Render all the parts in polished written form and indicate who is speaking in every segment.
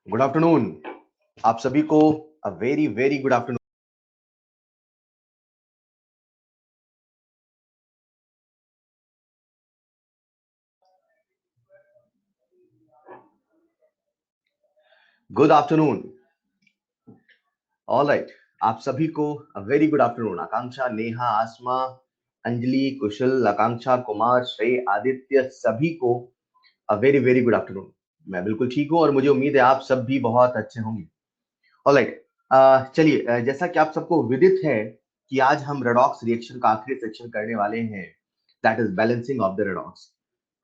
Speaker 1: Good afternoon आप सभी को। A very very good afternoon. Good afternoon. All right, आप सभी को अ वेरी गुड आफ्टरनून। आकांक्षा, नेहा, आसमा, अंजलि, कुशल, आकांक्षा, कुमार, श्रेय, आदित्य, सभी को a very very good afternoon. मैं बिल्कुल ठीक हूँ और मुझे उम्मीद है आप सब भी बहुत अच्छे होंगे। ऑल राइट, चलिए, जैसा कि आप सबको विदित है कि आज हम रेडॉक्स रिएक्शन का आखिरी सेक्शन करने वाले हैं, that is balancing of the redox.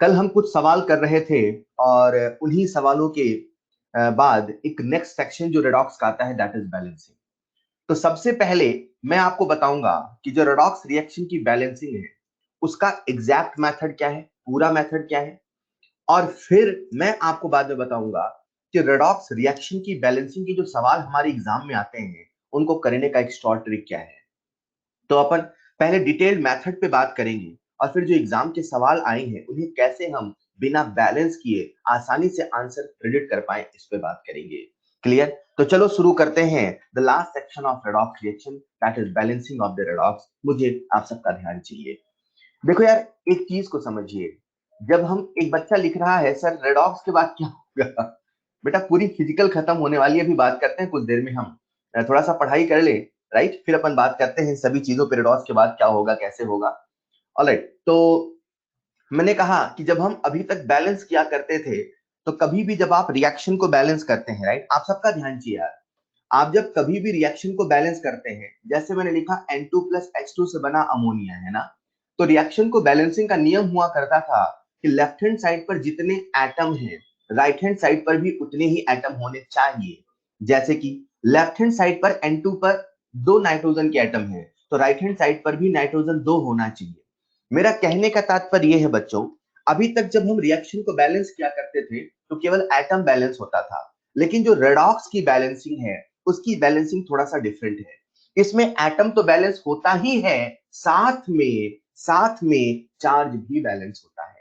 Speaker 1: कल हम कुछ सवाल कर रहे थे और उन्हीं सवालों के बाद एक नेक्स्ट सेक्शन जो रेडॉक्स का आता है, दैट इज बैलेंसिंग। तो सबसे पहले मैं आपको बताऊंगा कि जो रेडॉक्स रिएक्शन की बैलेंसिंग है उसका एग्जैक्ट मेथड क्या है, पूरा मेथड क्या है, और फिर मैं आपको बाद में बताऊंगा कि रेडॉक्स रिएक्शन की बैलेंसिंग की जो सवाल हमारे एग्जाम में आते हैं उनको करने का एक शॉर्ट ट्रिक क्या है। तो अपन पहले डिटेल्ड मेथड पे बात करेंगे और फिर जो एग्जाम के सवाल आए हैं उन्हें कैसे हम बिना बैलेंस किए आसानी से आंसर प्रेडिक्ट कर पाए, इस पे बात करेंगे। क्लियर? तो चलो शुरू करते हैं the last section of redox reaction, that is balancing of the redox. मुझे आप सबका ध्यान चाहिए। देखो यार, एक चीज को समझिए। जब हम एक बच्चा लिख रहा है सर रेडॉक्स के बाद क्या होगा, बेटा पूरी फिजिकल खत्म होने वाली है, अभी बात करते हैं कुछ देर में। हम थोड़ा सा पढ़ाई कर ले, राइट, फिर अपन बात करते हैं सभी चीजों पे, रेडॉक्स के बाद क्या होगा, कैसे होगा। ऑलराइट, तो मैंने कहा कि जब हम अभी तक बैलेंस किया करते थे तो कभी भी जब आप रिएक्शन को बैलेंस करते हैं, राइट, आप सबका ध्यान चाहिए यार। आप जब कभी भी रिएक्शन को बैलेंस करते हैं, जैसे मैंने लिखा N2 प्लस H2 से बना अमोनिया, है ना, तो रिएक्शन को बैलेंसिंग का नियम हुआ करता था कि लेफ्ट हैंड साइड पर जितने एटम हैं राइट हैंड साइड पर भी उतने ही एटम होने चाहिए। जैसे कि लेफ्ट हैंड साइड पर N2 पर 2 नाइट्रोजन के एटम है तो राइट हैंड साइड पर भी नाइट्रोजन 2 होना चाहिए। मेरा कहने का तात्पर्य यह है बच्चों, अभी तक जब हम रिएक्शन को बैलेंस किया करते थे तो केवल एटम बैलेंस होता था, लेकिन जो रेडॉक्स की बैलेंसिंग है उसकी बैलेंसिंग थोड़ा सा डिफरेंट है। इसमें एटम तो बैलेंस होता ही है, साथ में चार्ज भी बैलेंस होता है।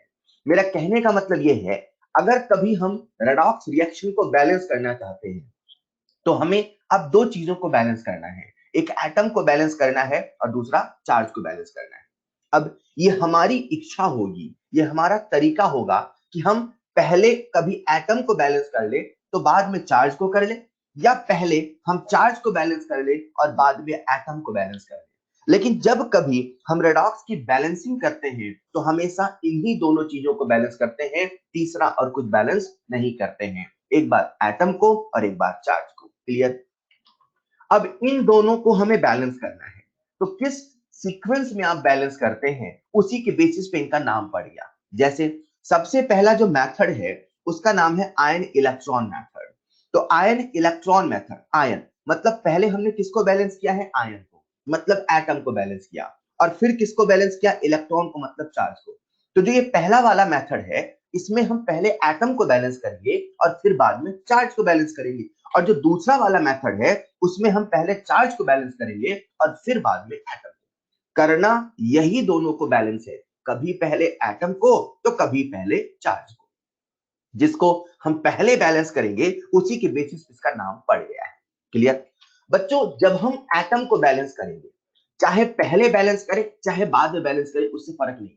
Speaker 1: मेरा कहने का मतलब यह है, अगर कभी हम रेडॉक्स रिएक्शन को बैलेंस करना चाहते हैं तो हमें अब दो चीजों को बैलेंस करना है, एक एटम को बैलेंस करना है और दूसरा चार्ज को बैलेंस करना है। अब ये हमारी इच्छा होगी, ये हमारा तरीका होगा कि हम पहले कभी एटम को बैलेंस कर ले तो बाद में चार्ज को कर ले, या पहले हम चार्ज को बैलेंस कर ले और बाद में एटम को बैलेंस कर ले। लेकिन जब कभी हम रेडॉक्स की बैलेंसिंग करते हैं तो हमेशा इन्हीं दोनों चीजों को बैलेंस करते हैं, तीसरा और कुछ बैलेंस नहीं करते हैं। एक बार एटम को और एक बार चार्ज को। क्लियर? अब इन दोनों को हमें बैलेंस करना है, तो किस सीक्वेंस में आप बैलेंस करते हैं उसी के बेसिस पे इनका नाम पड़ गया। जैसे सबसे पहला जो मेथड है उसका नाम है आयन इलेक्ट्रॉन मेथड। तो आयन इलेक्ट्रॉन मेथड, आयन मतलब पहले हमने किसको बैलेंस किया है, आयन को, मतलब एटम को बैलेंस किया, और फिर किसको बैलेंस किया, इलेक्ट्रॉन को, मतलब चार्ज को। तो जो ये पहला वाला मेथड है इसमें हम पहले एटम को बैलेंस करेंगे और फिर बाद में चार्ज को बैलेंस करेंगे। और जो दूसरा वाला मेथड है उसमें हम पहले चार्ज को बैलेंस करेंगे और फिर बाद में एटम। करना यही दोनों को बैलेंस है, कभी पहले एटम को तो कभी पहले चार्ज को। जिसको हम पहले बैलेंस करेंगे उसी के बेसिस इसका नाम पड़ गया है। क्लियर? बच्चों, जब हम एटम को बैलेंस करेंगे, चाहे पहले बैलेंस करें चाहे बाद में बैलेंस करें, उससे फर्क नहीं,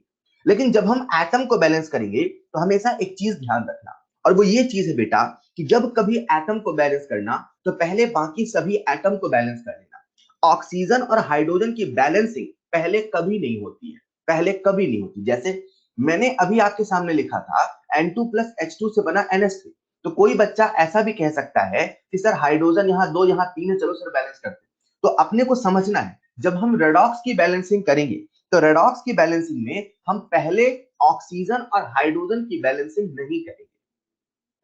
Speaker 1: लेकिन जब हम एटम को बैलेंस करेंगे तो हमेशा एक चीज ध्यान रखना, और वो ये चीज है बेटा कि जब कभी एटम को बैलेंस करना तो पहले बाकी सभी एटम को बैलेंस कर लेना। ऑक्सीजन और हाइड्रोजन की बैलेंसिंग पहले कभी नहीं होती है, पहले कभी नहीं होती। जैसे मैंने अभी आपके सामने लिखा था N2 प्लस H2 से बना NH3, तो कोई बच्चा ऐसा भी कह सकता है कि सर हाइड्रोजन यहाँ 2 यहाँ 3 है, चलो सर बैलेंस करते हैं। तो अपने को समझना है, जब हम रेडॉक्स की बैलेंसिंग करेंगे तो रेडॉक्स की बैलेंसिंग में हम पहले ऑक्सीजन और हाइड्रोजन की बैलेंसिंग नहीं करेंगे,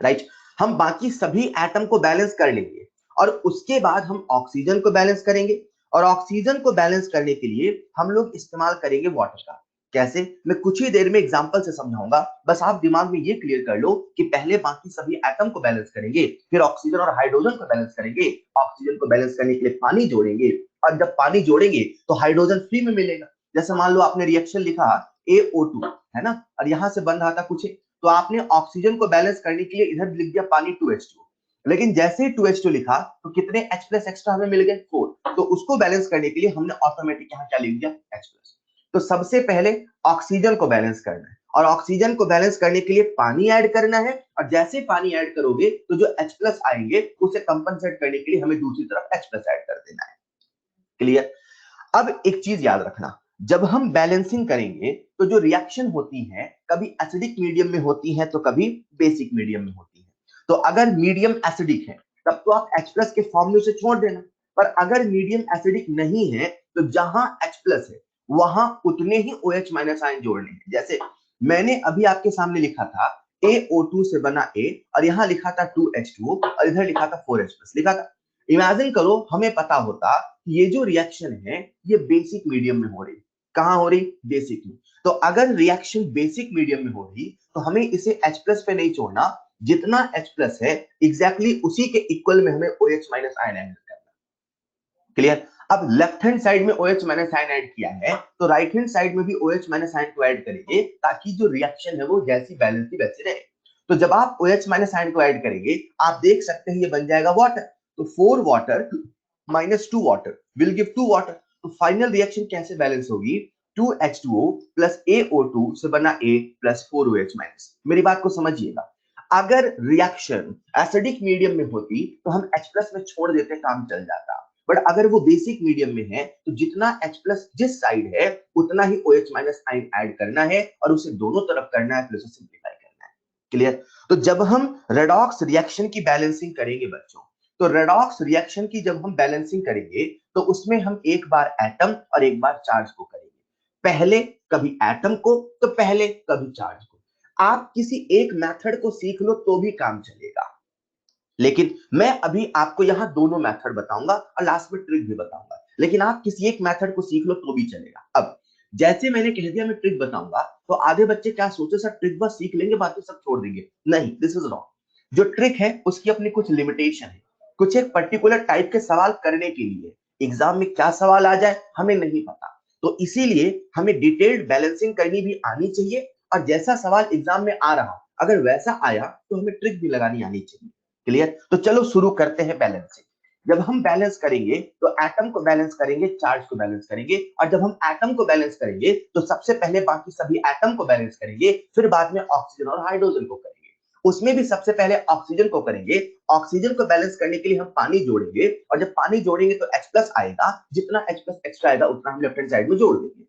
Speaker 1: राइट। हम बाकी सभी एटम को बैलेंस कर लेंगे और उसके बाद हम ऑक्सीजन को बैलेंस करेंगे, और ऑक्सीजन को बैलेंस करने के लिए हम लोग इस्तेमाल करेंगे वाटर का। कैसे, मैं कुछ ही देर में एग्जांपल से समझाऊंगा, बस आप दिमाग में ये क्लियर कर लो कि पहले बाकी सभी एटम को बैलेंस करेंगे, फिर ऑक्सीजन और हाइड्रोजन को बैलेंस करेंगे, ऑक्सीजन को बैलेंस करने के लिए पानी जोड़ेंगे, और जब पानी जोड़ेंगे तो हाइड्रोजन फ्री में मिलेगा। जैसे मान लो आपने रिएक्शन लिखा AO2, है ना, और यहां से बन रहा था कुछ, तो आपने ऑक्सीजन को बैलेंस करने के लिए इधर लिख दिया पानी 2H2, लेकिन जैसे ही 2H2 लिखा तो कितने H प्लस एक्स्ट्रा हमें मिल गए 4। तो उसको बैलेंस करने के लिए हमने ऑटोमेटिक यहाँ क्या लिख दिया H प्लस। तो सबसे पहले ऑक्सीजन को बैलेंस करना है और ऑक्सीजन को बैलेंस करने के लिए पानी ऐड करना है और जैसे पानी ऐड करोगे तो जो H प्लस आएंगे उसे कंपनसेट करने के लिए हमें दूसरी तरफ H प्लस ऐड कर देना है। क्लियर। अब एक चीज याद रखना, जब हम बैलेंसिंग करेंगे तो जो रिएक्शन होती है कभी एसिडिक मीडियम में होती है तो कभी बेसिक मीडियम में होती है। तो अगर मीडियम एसिडिक है तब तो आप H प्लस के फॉर्म में उसे छोड़ देना, पर अगर मीडियम एसिडिक नहीं है तो जहां H प्लस है वहां उतने ही OH माइनस आयन जोड़ने हैं। जैसे मैंने अभी आपके सामने लिखा था AO2 से बना A और यहां लिखा था 2H2O और इधर लिखा था 4H प्लस लिखा था। इमेजिन करो हमें पता होता ये जो रिएक्शन है ये बेसिक मीडियम में हो रही, कहां हो रही? बेसिक में। तो अगर रिएक्शन बेसिक मीडियम में हो रही तो हमें इसे H प्लस पे नहीं छोड़ना, जितना H प्लस है एग्जैक्टली उसी के इक्वल में हमें OH माइनस आयन ऐड करना। क्लियर। अब लेफ्ट हैंड साइड में OH माइनस आयन ऐड किया है तो राइट हैंड साइड में भी OH माइनस आयन को ऐड करेंगे ताकि जो रिएक्शन है वो जैसी बैलेंस की वैसी रहे। तो जब आप OH माइनस आयन को ऐड करेंगे आप देख सकते हैं ये बन जाएगा वाटर। तो 4 water minus 2 water will give 2 water. तो फाइनल रिएक्शन कैसे बैलेंस होगी? 2H2O प्लस AO2 से बना A प्लस 4OH माइनस। मेरी बात को समझिएगा, अगर रिएक्शन एसिडिक मीडियम में होती तो हम H प्लस में छोड़ देते, काम चल जाता। बट अगर वो बेसिक मीडियम में है तो जितना H प्लस जिस साइड है उतना ही OH माइनस आयन ऐड करना है और उसे दोनों तरफ करना है, फिर उसे सिंप्लीफाई करना है। क्लियर। तो जब हम रेडॉक्स रिएक्शन की बैलेंसिंग करेंगे बच्चों, तो रेडॉक्स रिएक्शन की जब हम बैलेंसिंग करेंगे तो उसमें हम एक बार एटम और एक बार चार्ज को करेंगे। पहले कभी एटम को तो पहले कभी चार्ज को। आप किसी एक मेथड को सीख लो तो भी काम चलेगा, लेकिन मैं अभी आपको यहां दोनों मेथड बताऊंगा और लास्ट में ट्रिक भी बताऊंगा, लेकिन आप किसी एक मेथड को सीख लो तो भी चलेगा। अब जैसे मैंने कह दिया मैं ट्रिक बताऊंगा तो आधे बच्चे क्या सोचे सर ट्रिक बस सीख लेंगे बाकी सब छोड़ देंगे। नहीं, दिस इज रॉन्ग। जो ट्रिक है उसकी अपनी कुछ लिमिटेशन है, कुछ एक पर्टिकुलर टाइप के सवाल करने के लिए एग्जाम में क्या सवाल आ जाए हमें नहीं पता, तो इसीलिए हमें डिटेल्ड बैलेंसिंग करनी भी आनी चाहिए और जैसा सवाल एग्जाम में आ रहा अगर वैसा आया तो हमें ट्रिक भी लगानी आनी चाहिए। क्लियर। तो चलो शुरू करते हैं बैलेंसिंग। जब हम बैलेंस करेंगे तो एटम को बैलेंस करेंगे, चार्ज को बैलेंस करेंगे, और जब हम एटम को बैलेंस करेंगे तो सबसे पहले बाकी सभी एटम को बैलेंस करेंगे, फिर बाद में ऑक्सीजन और हाइड्रोजन को करेंगे। उसमें भी सबसे पहले ऑक्सीजन को करेंगे। ऑक्सीजन को बैलेंस करने के लिए हम पानी जोड़ेंगे और जब पानी जोड़ेंगे तो H प्लस आएगा, जितना H प्लस एक्स्ट्रा आएगा उतना हम लेफ्ट हैंड साइड में जोड़ देंगे।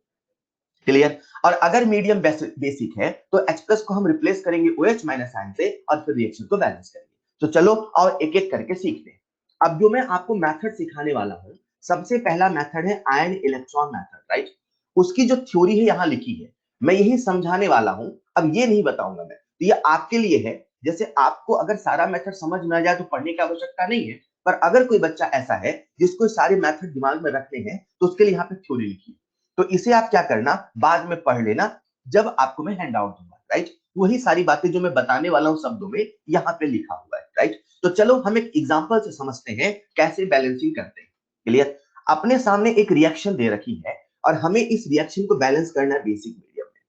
Speaker 1: क्लियर। और अगर मीडियम बेसिक है तो H प्लस को हम रिप्लेस करेंगे OH माइनस आयन से और फिर रिएक्शन को बैलेंस करेंगे। तो चलो और एक एक करके सीखते हैं। अब जो मैं आपको मेथड सिखाने वाला हूं, सबसे पहला मेथड है आयन इलेक्ट्रॉन मेथड, राइट। उसकी जो थ्योरी है यहां लिखी है, मैं यही समझाने वाला हूं, अब ये नहीं बताऊंगा मैं, तो ये आपके लिए है। जैसे आपको अगर सारा मेथड समझ में आ जाए तो पढ़ने की आवश्यकता नहीं है, पर अगर कोई बच्चा ऐसा है जिसको सारे मेथड दिमाग में रखने हैं तो उसके लिए यहाँ पे थ्योरी लिखी है। तो इसे आप क्या करना, बाद में पढ़ लेना जब आपको मैं हैंड आउट दूंगा, राइट। वही सारी बातें जो मैं बताने वाला हूं शब्दों में यहाँ पे लिखा हुआ है, राइट। तो चलो हम एक एग्जांपल से समझते हैं कैसे बैलेंसिंग करते हैं। क्लियर। अपने सामने एक रिएक्शन दे रखी है और हमें इस रिएक्शन को बैलेंस करना है बेसिक मीडियम में।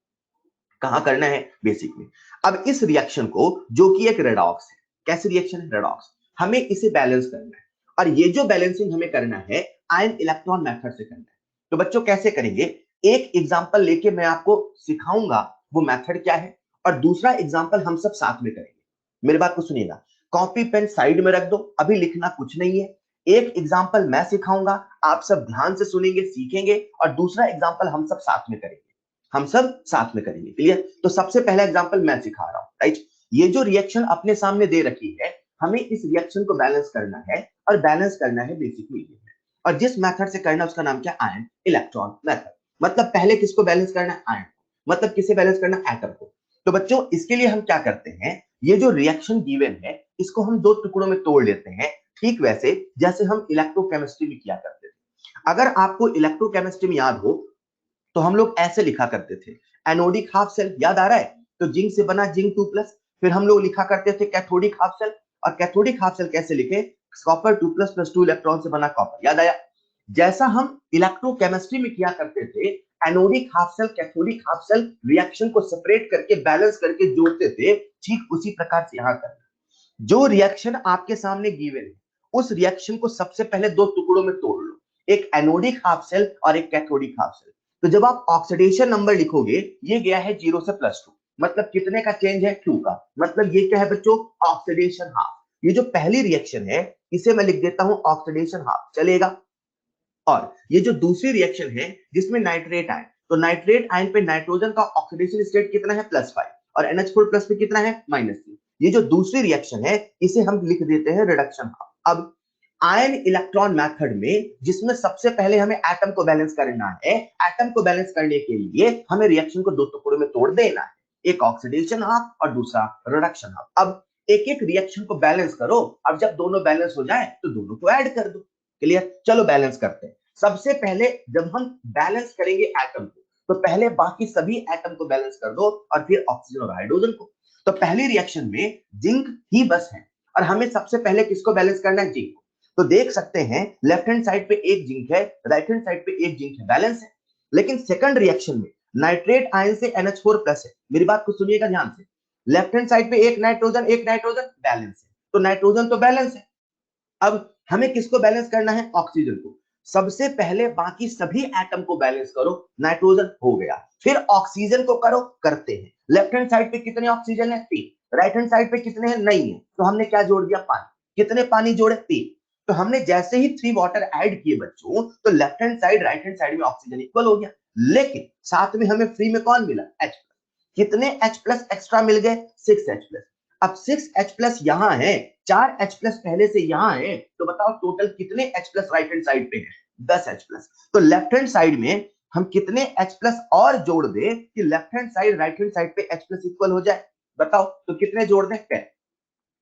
Speaker 1: कहां करना है? बेसिक में। अब इस रिएक्शन को, जो कि एक रेडॉक्स है, कैसे रिएक्शन है? रेडॉक्स, हमें इसे बैलेंस करना है और ये जो बैलेंसिंग हमें करना है आयन इलेक्ट्रॉन मेथड से करना है। तो बच्चों कैसे करेंगे? एक एग्जांपल लेके मैं आपको सिखाऊंगा वो मेथड क्या है और दूसरा एग्जांपल हम सब साथ में करेंगे। मेरी बात को सुनिएगा, कॉपी पेन साइड में रख दो, अभी लिखना कुछ नहीं है। एक एग्जांपल मैं सिखाऊंगा, आप सब ध्यान से सुनेंगे, सीखेंगे और दूसरा एग्जांपल हम सब साथ में करेंगे, हम सब साथ में करेंगे। क्लियर। तो सबसे पहला एग्जांपल मैं सिखा रहा हूं, राइट। ये जो रिएक्शन अपने सामने दे रखी है, हमें इस रिएक्शन को बैलेंस करना है और बैलेंस करना है बेसिक मीडियम में, और जिस मेथड से करना है उसका नाम क्या? Ion electron method. मतलब पहले किसको बैलेंस करना है? आयन को। मतलब किसे बैलेंस करना? एटम को। तो बच्चों इसके लिए हम क्या करते हैं, ये जो रिएक्शन गिवन है इसको हम दो टुकड़ों में तोड़ लेते हैं, ठीक वैसे जैसे हम इलेक्ट्रोकेमिस्ट्री में किया करते थे। अगर आपको इलेक्ट्रोकेमिस्ट्री में याद हो तो हम लोग ऐसे लिखा करते थे, एनोडिक हाफ सेल, याद आ रहा है? तो जिंक से बना जिंक 2 प्लस, फिर हम लोग लिखा करते थे कैथोडिक हाफ सेल, और कैथोडिक हाफ सेल कैसे लिखे? कॉपर 2 प्लस प्लस 2 इलेक्ट्रॉन से बना कॉपर, याद आया? जैसा हम इलेक्ट्रोकेमिस्ट्री में किया करते थे, anodic half cell cathodic half cell reaction को सेपरेट करके बैलेंस करके जोड़ते थे, ठीक उसी प्रकार से यहां करना। जो रिएक्शन आपके सामने गिवन है उस रिएक्शन को सबसे पहले दो टुकड़ों में तोड़ लो, एक एनोडिक हाफ सेल और एक कैथोडिक हाफ सेल। तो जब आप ऑक्सीडेशन नंबर लिखोगे, ये गया है 0 से +2, मतलब कितने का चेंज है 2 का, मतलब ये क्या है बच्चों, ऑक्सीडेशन हाफ। ये जो पहली रिएक्शन है इसे मैं लिख देता हूं ऑक्सीडेशन हाफ, चलेगा। और ये जो दूसरी रिएक्शन है जिसमें नाइट्रेट आयन, तो नाइट्रेट आयन पे नाइट्रोजन का ऑक्सीडेशन स्टेट कितना है +5 और NH4+ पे कितना है -3। ये जो दूसरी रिएक्शन है इसे हम लिख देते हैं रिडक्शन हाफ। अब आयन इलेक्ट्रॉन मेथड में जिसमें सबसे पहले हमें एटम को बैलेंस करना है, एटम को बैलेंस करने के लिए हमें रिएक्शन को दो टुकड़ों में तोड़ देना है, एक ऑक्सीडेशन हाफ और दूसरा रिडक्शन हाफ। अब एक एक रिएक्शन को बैलेंस करो, अब जब दोनों बैलेंस हो जाए तो दोनों को ऐड कर दो। क्लियर, चलो बैलेंस करते हैं। सबसे पहले जब हम बैलेंस करेंगे एटम को, तो पहले बाकी सभी एटम को बैलेंस कर दो और फिर ऑक्सीजन और हाइड्रोजन को। तो पहली रिएक्शन में जिंक ही बस है और हमें सबसे पहले किसको बैलेंस करना है, जिंक को। तो देख सकते हैं लेफ्ट हैंड साइड पे एक जिंक है, राइट हैंड साइड पे एक जिंक है, बैलेंस है। लेकिन सेकंड रिएक्शन में नाइट्रेट आयन से NH4+ है, मेरी बात को सुनिएगा ध्यान से। लेफ्ट हैंड साइड पे एक नाइट्रोजन बैलेंस है, तो नाइट्रोजन तो बैलेंस है। अब हमें किसको बैलेंस करना है, ऑक्सीजन को। सबसे पहले बाकी सभी एटम को बैलेंस करो, नाइट्रोजन हो गया, फिर ऑक्सीजन को करो, करते हैं। लेफ्ट हैंड साइड पे कितने ऑक्सीजन है, 3। राइट हैंड साइड पे कितने हैं, नहीं है, तो हमने क्या जोड़ दिया, पानी। कितने पानी जोड़े, 3। तो हमने जैसे ही 3 वाटर ऐड किए बच्चों, तो left hand side right hand side में ऑक्सीजन इक्वल हो गया। लेकिन साथ में हमें फ्री में कौन मिला, H+। कितने H+ एक्स्ट्रा मिल गए, 6H+। अब 6H+ यहां है, 4H+ पहले से यहां है, तो बताओ टोटल कितने H+ राइट हैंड साइड पे है, 10H+। तो लेफ्ट हैंड साइड में हम कितने H+ और जोड़ दे कि left hand side right hand side पे H+ इक्वल हो जाए, बताओ तो कितने जोड़ दें, 10।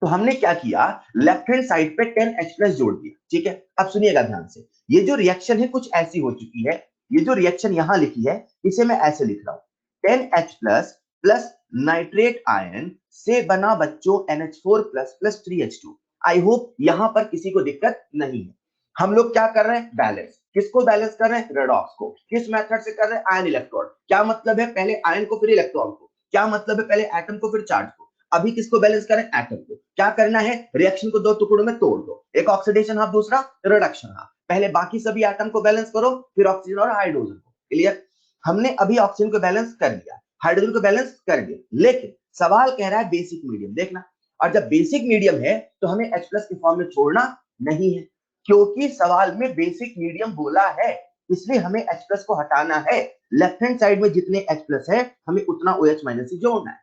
Speaker 1: तो हमने क्या किया, लेफ्ट हैंड साइड पे 10H+ जोड़ दिया, ठीक है। अब सुनिएगा ध्यान से, ये जो रिएक्शन है कुछ ऐसी हो चुकी है, ये जो रिएक्शन यहां लिखी है इसे मैं ऐसे लिख रहा हूं, 10H+ प्लस नाइट्रेट आयन से बना बच्चों NH4+ plus 3H2। I hope यहां पर किसी को दिक्कत नहीं है। हम लोग क्या कर रहे हैं, बैलेंस। किसको बैलेंस कर रहे हैं, रेडॉक्स को। किस मेथड से कर रहे हैं, आयन इलेक्ट्रॉन। क्या मतलब है, पहले आयन को फिर इलेक्ट्रॉन को। क्या मतलब है, पहले एटम को फिर चार्ज को। अभी किसको बैलेंस करें, एटम को। क्या करना है, रिएक्शन को दो टुकड़ों में तोड़ दो, एक ऑक्सीडेशन हाफ दूसरा रिडक्शन हाफ। पहले बाकी सभी एटम को बैलेंस करो, फिर ऑक्सीजन और हाइड्रोजन को। क्लियर, हमने अभी ऑक्सीजन को बैलेंस कर लिया, हाइड्रोजन को बैलेंस कर दिया, लेकिन सवाल कह रहा है बेसिक मीडियम देखना। और जब बेसिक मीडियम है तो हमें H+ के फॉर्म में छोड़ना नहीं है, क्योंकि सवाल में बेसिक मीडियम बोला है, इसलिए हमें H+ को हटाना है। लेफ्ट हैंड साइड में जितने H+ है हमें उतना OH- ही जोड़ना है।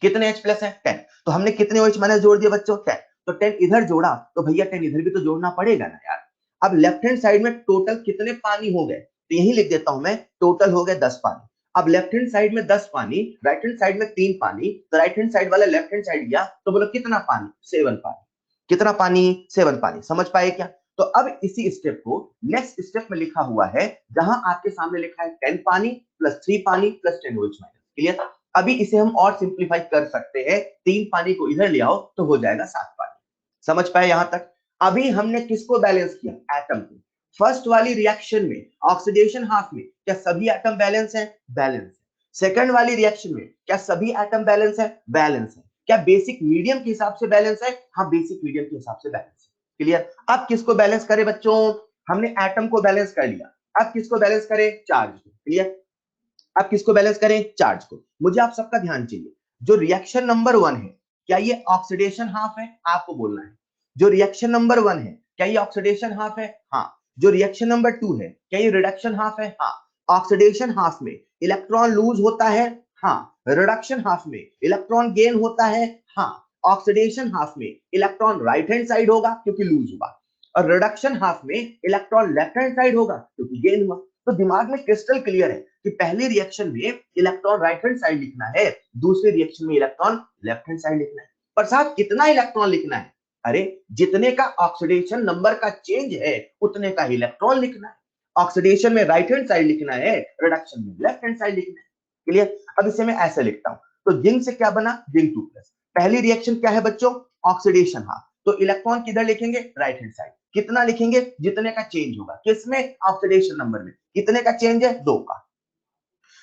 Speaker 1: कितने H+ है, 10। तो हमने कितने OH- जोड़ दिए बच्चों, 10। तो 10 इधर जोड़ा तो भैया 10 इधर भी तो जोड़ना पड़ेगा ना यार। अब लेफ्ट हैंड साइड में टोटल कितने पानी हो गए, तो यही लिख देता हूं मैं, टोटल हो गए 10 पानी। अब लेफ्ट हैंड साइड में 10 पानी, राइट हैंड साइड में 3 पानी, तो राइट हैंड साइड वाला लेफ्ट हैंड साइड गया, तो बोलो कितना पानी, 7 पानी। कितना पानी, 7 पानी। समझ पाए क्या। तो अब इसी स्टेप को नेक्स्ट स्टेप में लिखा हुआ है, जहां आपके सामने लिखा है 10 पानी प्लस 3 पानी प्लस 10 OH-। क्लियर। अभी इसे हम और सिंप्लीफाई कर सकते हैं, 3 पानी को इधर ले आओ तो हो जाएगा 7 पानी। समझ पाए यहां तक। अभी हमने किसको बैलेंस किया, एटम को। फर्स्ट वाली रिएक्शन में ऑक्सीडेशन हाफ में क्या सभी एटम बैलेंस है, बैलेंस है। सेकंड वाली रिएक्शन में क्या सभी एटम बैलेंस है, बैलेंस है। क्या बेसिक मीडियम के हिसाब से बैलेंस है, हाँ बेसिक मीडियम के हिसाब से बैलेंस है। क्लियर। अब किसको बैलेंस करें बच्चों, हमने एटम को बैलेंस कर लिया, अब किसको बैलेंस करें, चार्ज को। क्लियर। अब किसको बैलेंस करें, चार्ज को। मुझे आप सबका ध्यान चाहिए, जो रिएक्शन नंबर 1 है क्या ये ऑक्सीडेशन हाफ है, आपको बोलना है। जो रिएक्शन नंबर 1 है क्या ये ऑक्सीडेशन हाफ है, हाँ। जो रिएक्शन नंबर 2 है क्या ये रिडक्शन हाफ है, हाँ। ऑक्सीडेशन हाफ में इलेक्ट्रॉन लूज होता है, हाँ। रिडक्शन हाफ में इलेक्ट्रॉन गेन होता है, हाँ। ऑक्सीडेशन हाफ में इलेक्ट्रॉन राइट हैंड साइड होगा क्योंकि लूज हुआ, और रिडक्शन हाफ में इलेक्ट्रॉन लेफ्ट हैंड साइड होगा क्योंकि गेन हुआ। तो दिमाग में क्रिस्टल क्लियर है कि पहली रिएक्शन में इलेक्ट्रॉन राइट हैंड साइड लिखना है, दूसरी रिएक्शन में इलेक्ट्रॉन लेफ्ट हैंड साइड लिखना है। पर साहब कितना इलेक्ट्रॉन लिखना है, अरे जितने का ऑक्सीडेशन नंबर का चेंज है उतने का इलेक्ट्रॉन लिखना है। ऑक्सीडेशन में राइट हैंड साइड लिखना है, रिडक्शन में लेफ्ट हैंड साइड लिखना है। क्लियर। अब इसे मैं ऐसे लिखता हूं, तो जिंक से क्या बना, जिंक 2+। पहली रिएक्शन क्या है बच्चों, ऑक्सीडेशन हाफ, तो इलेक्ट्रॉन किधर लिखेंगे, राइट हैंड साइड। कितना लिखेंगे, जितने का चेंज होगा, किसमें, ऑक्सीडेशन नंबर में। कितने का चेंज है, 2 का।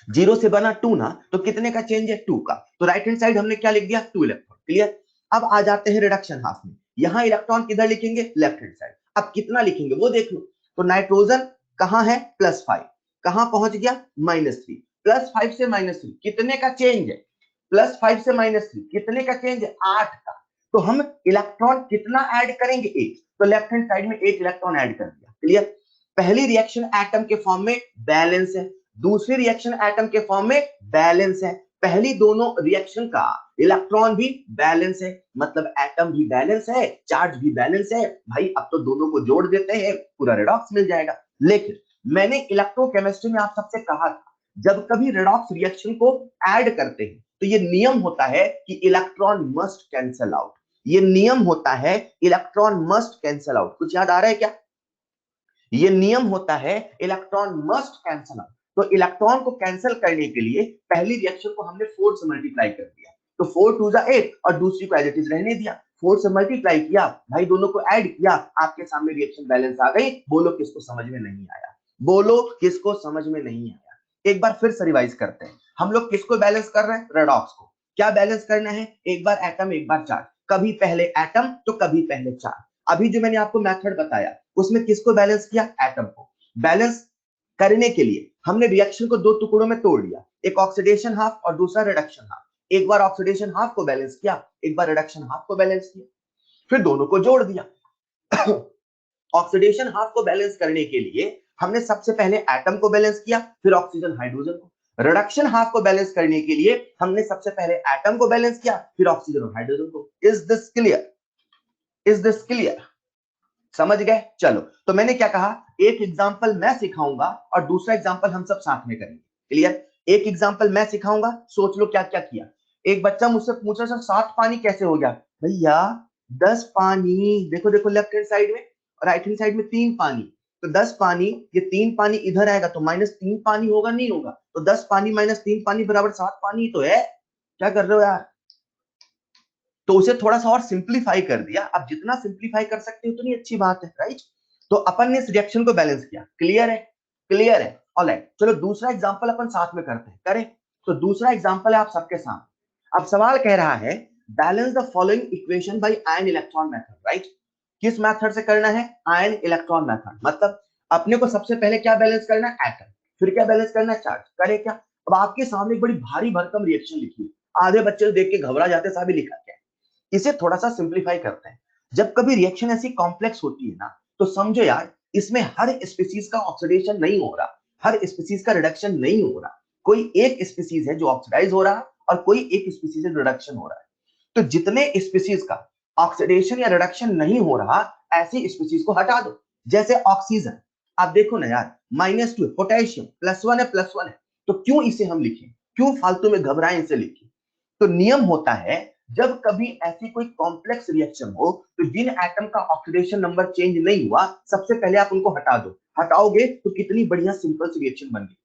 Speaker 1: 0 से बना 2 ना, तो कितने का चेंज है, 2 का। तो राइट हैंड साइड हमने क्या लिख दिया, 2 इलेक्ट्रॉन। क्लियर। अब आ जाते हैं रिडक्शन हाफ में, यहां इलेक्ट्रॉन किधर लिखेंगे, लेफ्ट हैंड साइड। अब कितना लिखेंगे वो देख लो, तो नाइट्रोजन कहां है, +5, कहां पहुंच गया, -3, +5 से -3 कितने का चेंज है, +5 से -3 कितने का चेंज है, 8 का। तो हम इलेक्ट्रॉन कितना ऐड करेंगे, 1, तो लेफ्ट हैंड साइड में 1 इलेक्ट्रॉन ऐड कर दिया। क्लियर। पहली रिएक्शन एटम के फॉर्म में बैलेंस है, दूसरी रिएक्शन एटम के फॉर्म में बैलेंस है, पहली दोनों रिएक्शन का इलेक्ट्रॉन भी बैलेंस है, मतलब एटम भी बैलेंस है, चार्ज भी बैलेंस है। भाई अब तो दोनों को जोड़ देते हैं, पूरा रेडॉक्स मिल जाएगा। लेकिन मैंने इलेक्ट्रोकेमिस्ट्री में आप सबसे कहा था, जब कभी रेडॉक्स रिएक्शन को ऐड करते हैं तो ये नियम होता है कि इलेक्ट्रॉन मस्ट कैंसल आउट, ये नियम होता है इलेक्ट्रॉन मस्ट कैंसल आउट। कुछ याद आ रहा है क्या, ये नियम होता है इलेक्ट्रॉन मस्ट कैंसल आउट। तो इलेक्ट्रॉन को कैंसिल करने के लिए पहली रिएक्शन को हमने 4 से मल्टीप्लाई कर दिया, तो 4 2 जा 8 और दूसरी को एज इट इज रहने दिया। 4 से मल्टीप्लाई किया भाई, दोनों को ऐड किया, आपके सामने रिएक्शन बैलेंस आ गई। बोलो किसको समझ में नहीं आया, बोलो किसको समझ में नहीं आया। एक बार फिर से रिवाइज करते हैं, हम लोग किसको बैलेंस कर रहे हैं, रेडॉक्स को। क्या बैलेंस करना है, एक बार एटम एक बार चार्ज, कभी पहले एटम तो कभी पहले चार्ज। अभी जो मैंने आपको मेथड बताया उसमें किसको बैलेंस किया, एटम को। बैलेंस करने के लिए हमने रिएक्शन को 2 टुकड़ों में तोड़ लिया, एक ऑक्सीडेशन हाफ और दूसरा रिडक्शन हाफ। एक बार ऑक्सीडेशन हाफ को बैलेंस किया, एक बार रिडक्शन हाफ को बैलेंस किया, फिर दोनों को जोड़ दिया। ऑक्सीडेशन हाफ को बैलेंस करने के लिए हमने सबसे पहले एटम को बैलेंस किया, फिर ऑक्सीजन हाइड्रोजन को। रिडक्शन हाफ को बैलेंस करने के लिए हमने सबसे पहले एटम को बैलेंस किया, फिर ऑक्सीजन और हाइड्रोजन को। Is this clear, is this clear, समझ गए। चलो, तो मैंने क्या कहा, एक एग्जांपल मैं सिखाऊंगा और दूसरा एग्जांपल हम सब साथ में करेंगे। क्लियर। एक एग्जांपल मैं सिखाऊंगा, सोच लो क्या क्या किया। एक बच्चा मुझसे पूछा सर 7 पानी कैसे हो गया, भैया 10 पानी, देखो देखो लेफ्ट हैंड साइड में और राइट हैंड साइड में 3 पानी, तो 10 पानी, ये 3 पानी इधर आएगा तो -3 पानी होगा, नहीं होगा, तो 10 पानी -3 पानी बराबर 7 पानी तो है। क्या कर रहे हो यार, तो उसे थोड़ा सा और सिंप्लीफाई कर दिया। अब जितना सिंप्लीफाई कर सकते हो उतनी अच्छी बात है, राइट। तो अपन ने इस रिएक्शन को बैलेंस किया। क्लियर है, क्लियर है, ऑलराइट। चलो दूसरा एग्जांपल अपन साथ में करते हैं, करें। तो दूसरा एग्जांपल है आप सबके सामने। अब सवाल कह रहा है balance the following equation by ion electron method, right. किस मेथड से करना है, आयन इलेक्ट्रॉन मेथड। मतलब अपने को सबसे पहले क्या बैलेंस करना है, एटम, फिर क्या बैलेंस करना है, चार्ज। करे क्या, अब आपके सामने एक बड़ी भारी भरकम रिएक्शन लिखी है, आधे बच्चे देख के घबरा जाते, साहब लिखा क्या। इसे थोड़ा सा सिंप्लीफाई करते हैं। जब कभी रिएक्शन ऐसी कॉम्प्लेक्स होती है ना, तो समझो यार इसमें हर स्पीसीज का ऑक्सीडेशन नहीं हो रहा, हर स्पीसीज का रिडक्शन नहीं हो रहा। कोई एक स्पीसीज है जो ऑक्सीडाइज हो रहा है और कोई एक स्पीसीज है जो रिडक्शन हो रहा है। तो जितने स्पीसीज का ऑक्सीडेशन या रिडक्शन नहीं हो रहा, ऐसी स्पीसीज को हटा दो। जैसे ऑक्सीजन, आप देखो ना यार, -2 पोटेशियम, +1 है, +1 है, तो क्यों इसे हम लिखें, क्यों फालतू में घबराएं इसे लिखें। तो नियम होता है जब कभी ऐसी कोई कॉम्प्लेक्स रिएक्शन हो तो जिन एटम का ऑक्सीडेशन नंबर चेंज नहीं हुआ, सबसे पहले आप उनको हटा दो। हटाओगे तो कितनी बढ़िया सिंपल सी रिएक्शन बन गई।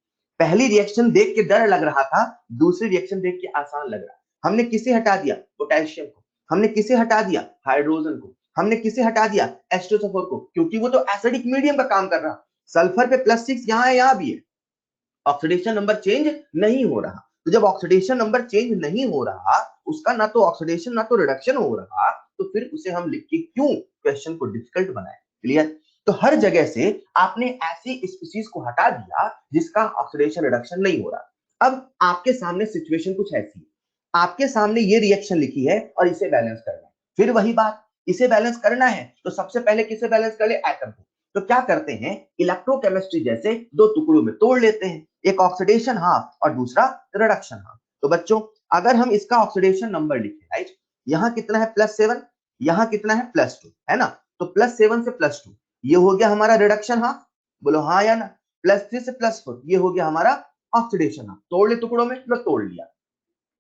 Speaker 1: पहली रिएक्शन देख के डर लग रहा था, दूसरी रिएक्शन देख के आसान लग रहा। हमने किसे हटा दिया, पोटेशियम को। हमने किसे हटा दिया, हाइड्रोजन को। हमने किसे हटा दिया, H2SO4 को, क्योंकि वो तो एसिडिक मीडियम का काम कर रहा। सल्फर पे +6 यहाँ है, यहाँ भी है, ऑक्सीडेशन नंबर चेंज नहीं हो रहा। तो जब ऑक्सीडेशन नंबर चेंज नहीं हो रहा, उसका ना तो ऑक्सीडेशन ना तो रिडक्शन हो रहा, तो फिर उसे हम लिख के क्यों क्वेश्चन को डिफिकल्ट बनाए। क्लियर। तो हर जगह से आपने ऐसी स्पीशीज को हटा दिया जिसका ऑक्सीडेशन रिडक्शन नहीं हो रहा। अब आपके सामने सिचुएशन कुछ ऐसी है, आपके सामने ये रिएक्शन लिखी है और इसे बैलेंस करना है। फिर वही बात, इसे बैलेंस करना है तो सबसे पहले किसे बैलेंस कर ले, एटम को। तो क्या करते हैं, इलेक्ट्रोकेमिस्ट्री जैसे 2 टुकड़ों में तोड़ लेते हैं, एक ऑक्सीडेशन हाफ और दूसरा रिडक्शन हाफ। तो बच्चों अगर हम इसका ऑक्सीडेशन नंबर लिखें, राइट, यहाँ कितना है +7, यहाँ कितना है +2, है ना। तो +7 से +2 ये हो गया हमारा रिडक्शन हाफ, बोलो हाँ या ना। +3 से +4 ये हो गया हमारा ऑक्सीडेशन हाफ। तोड़ ले टुकड़ों में, तो तोड़ लिया।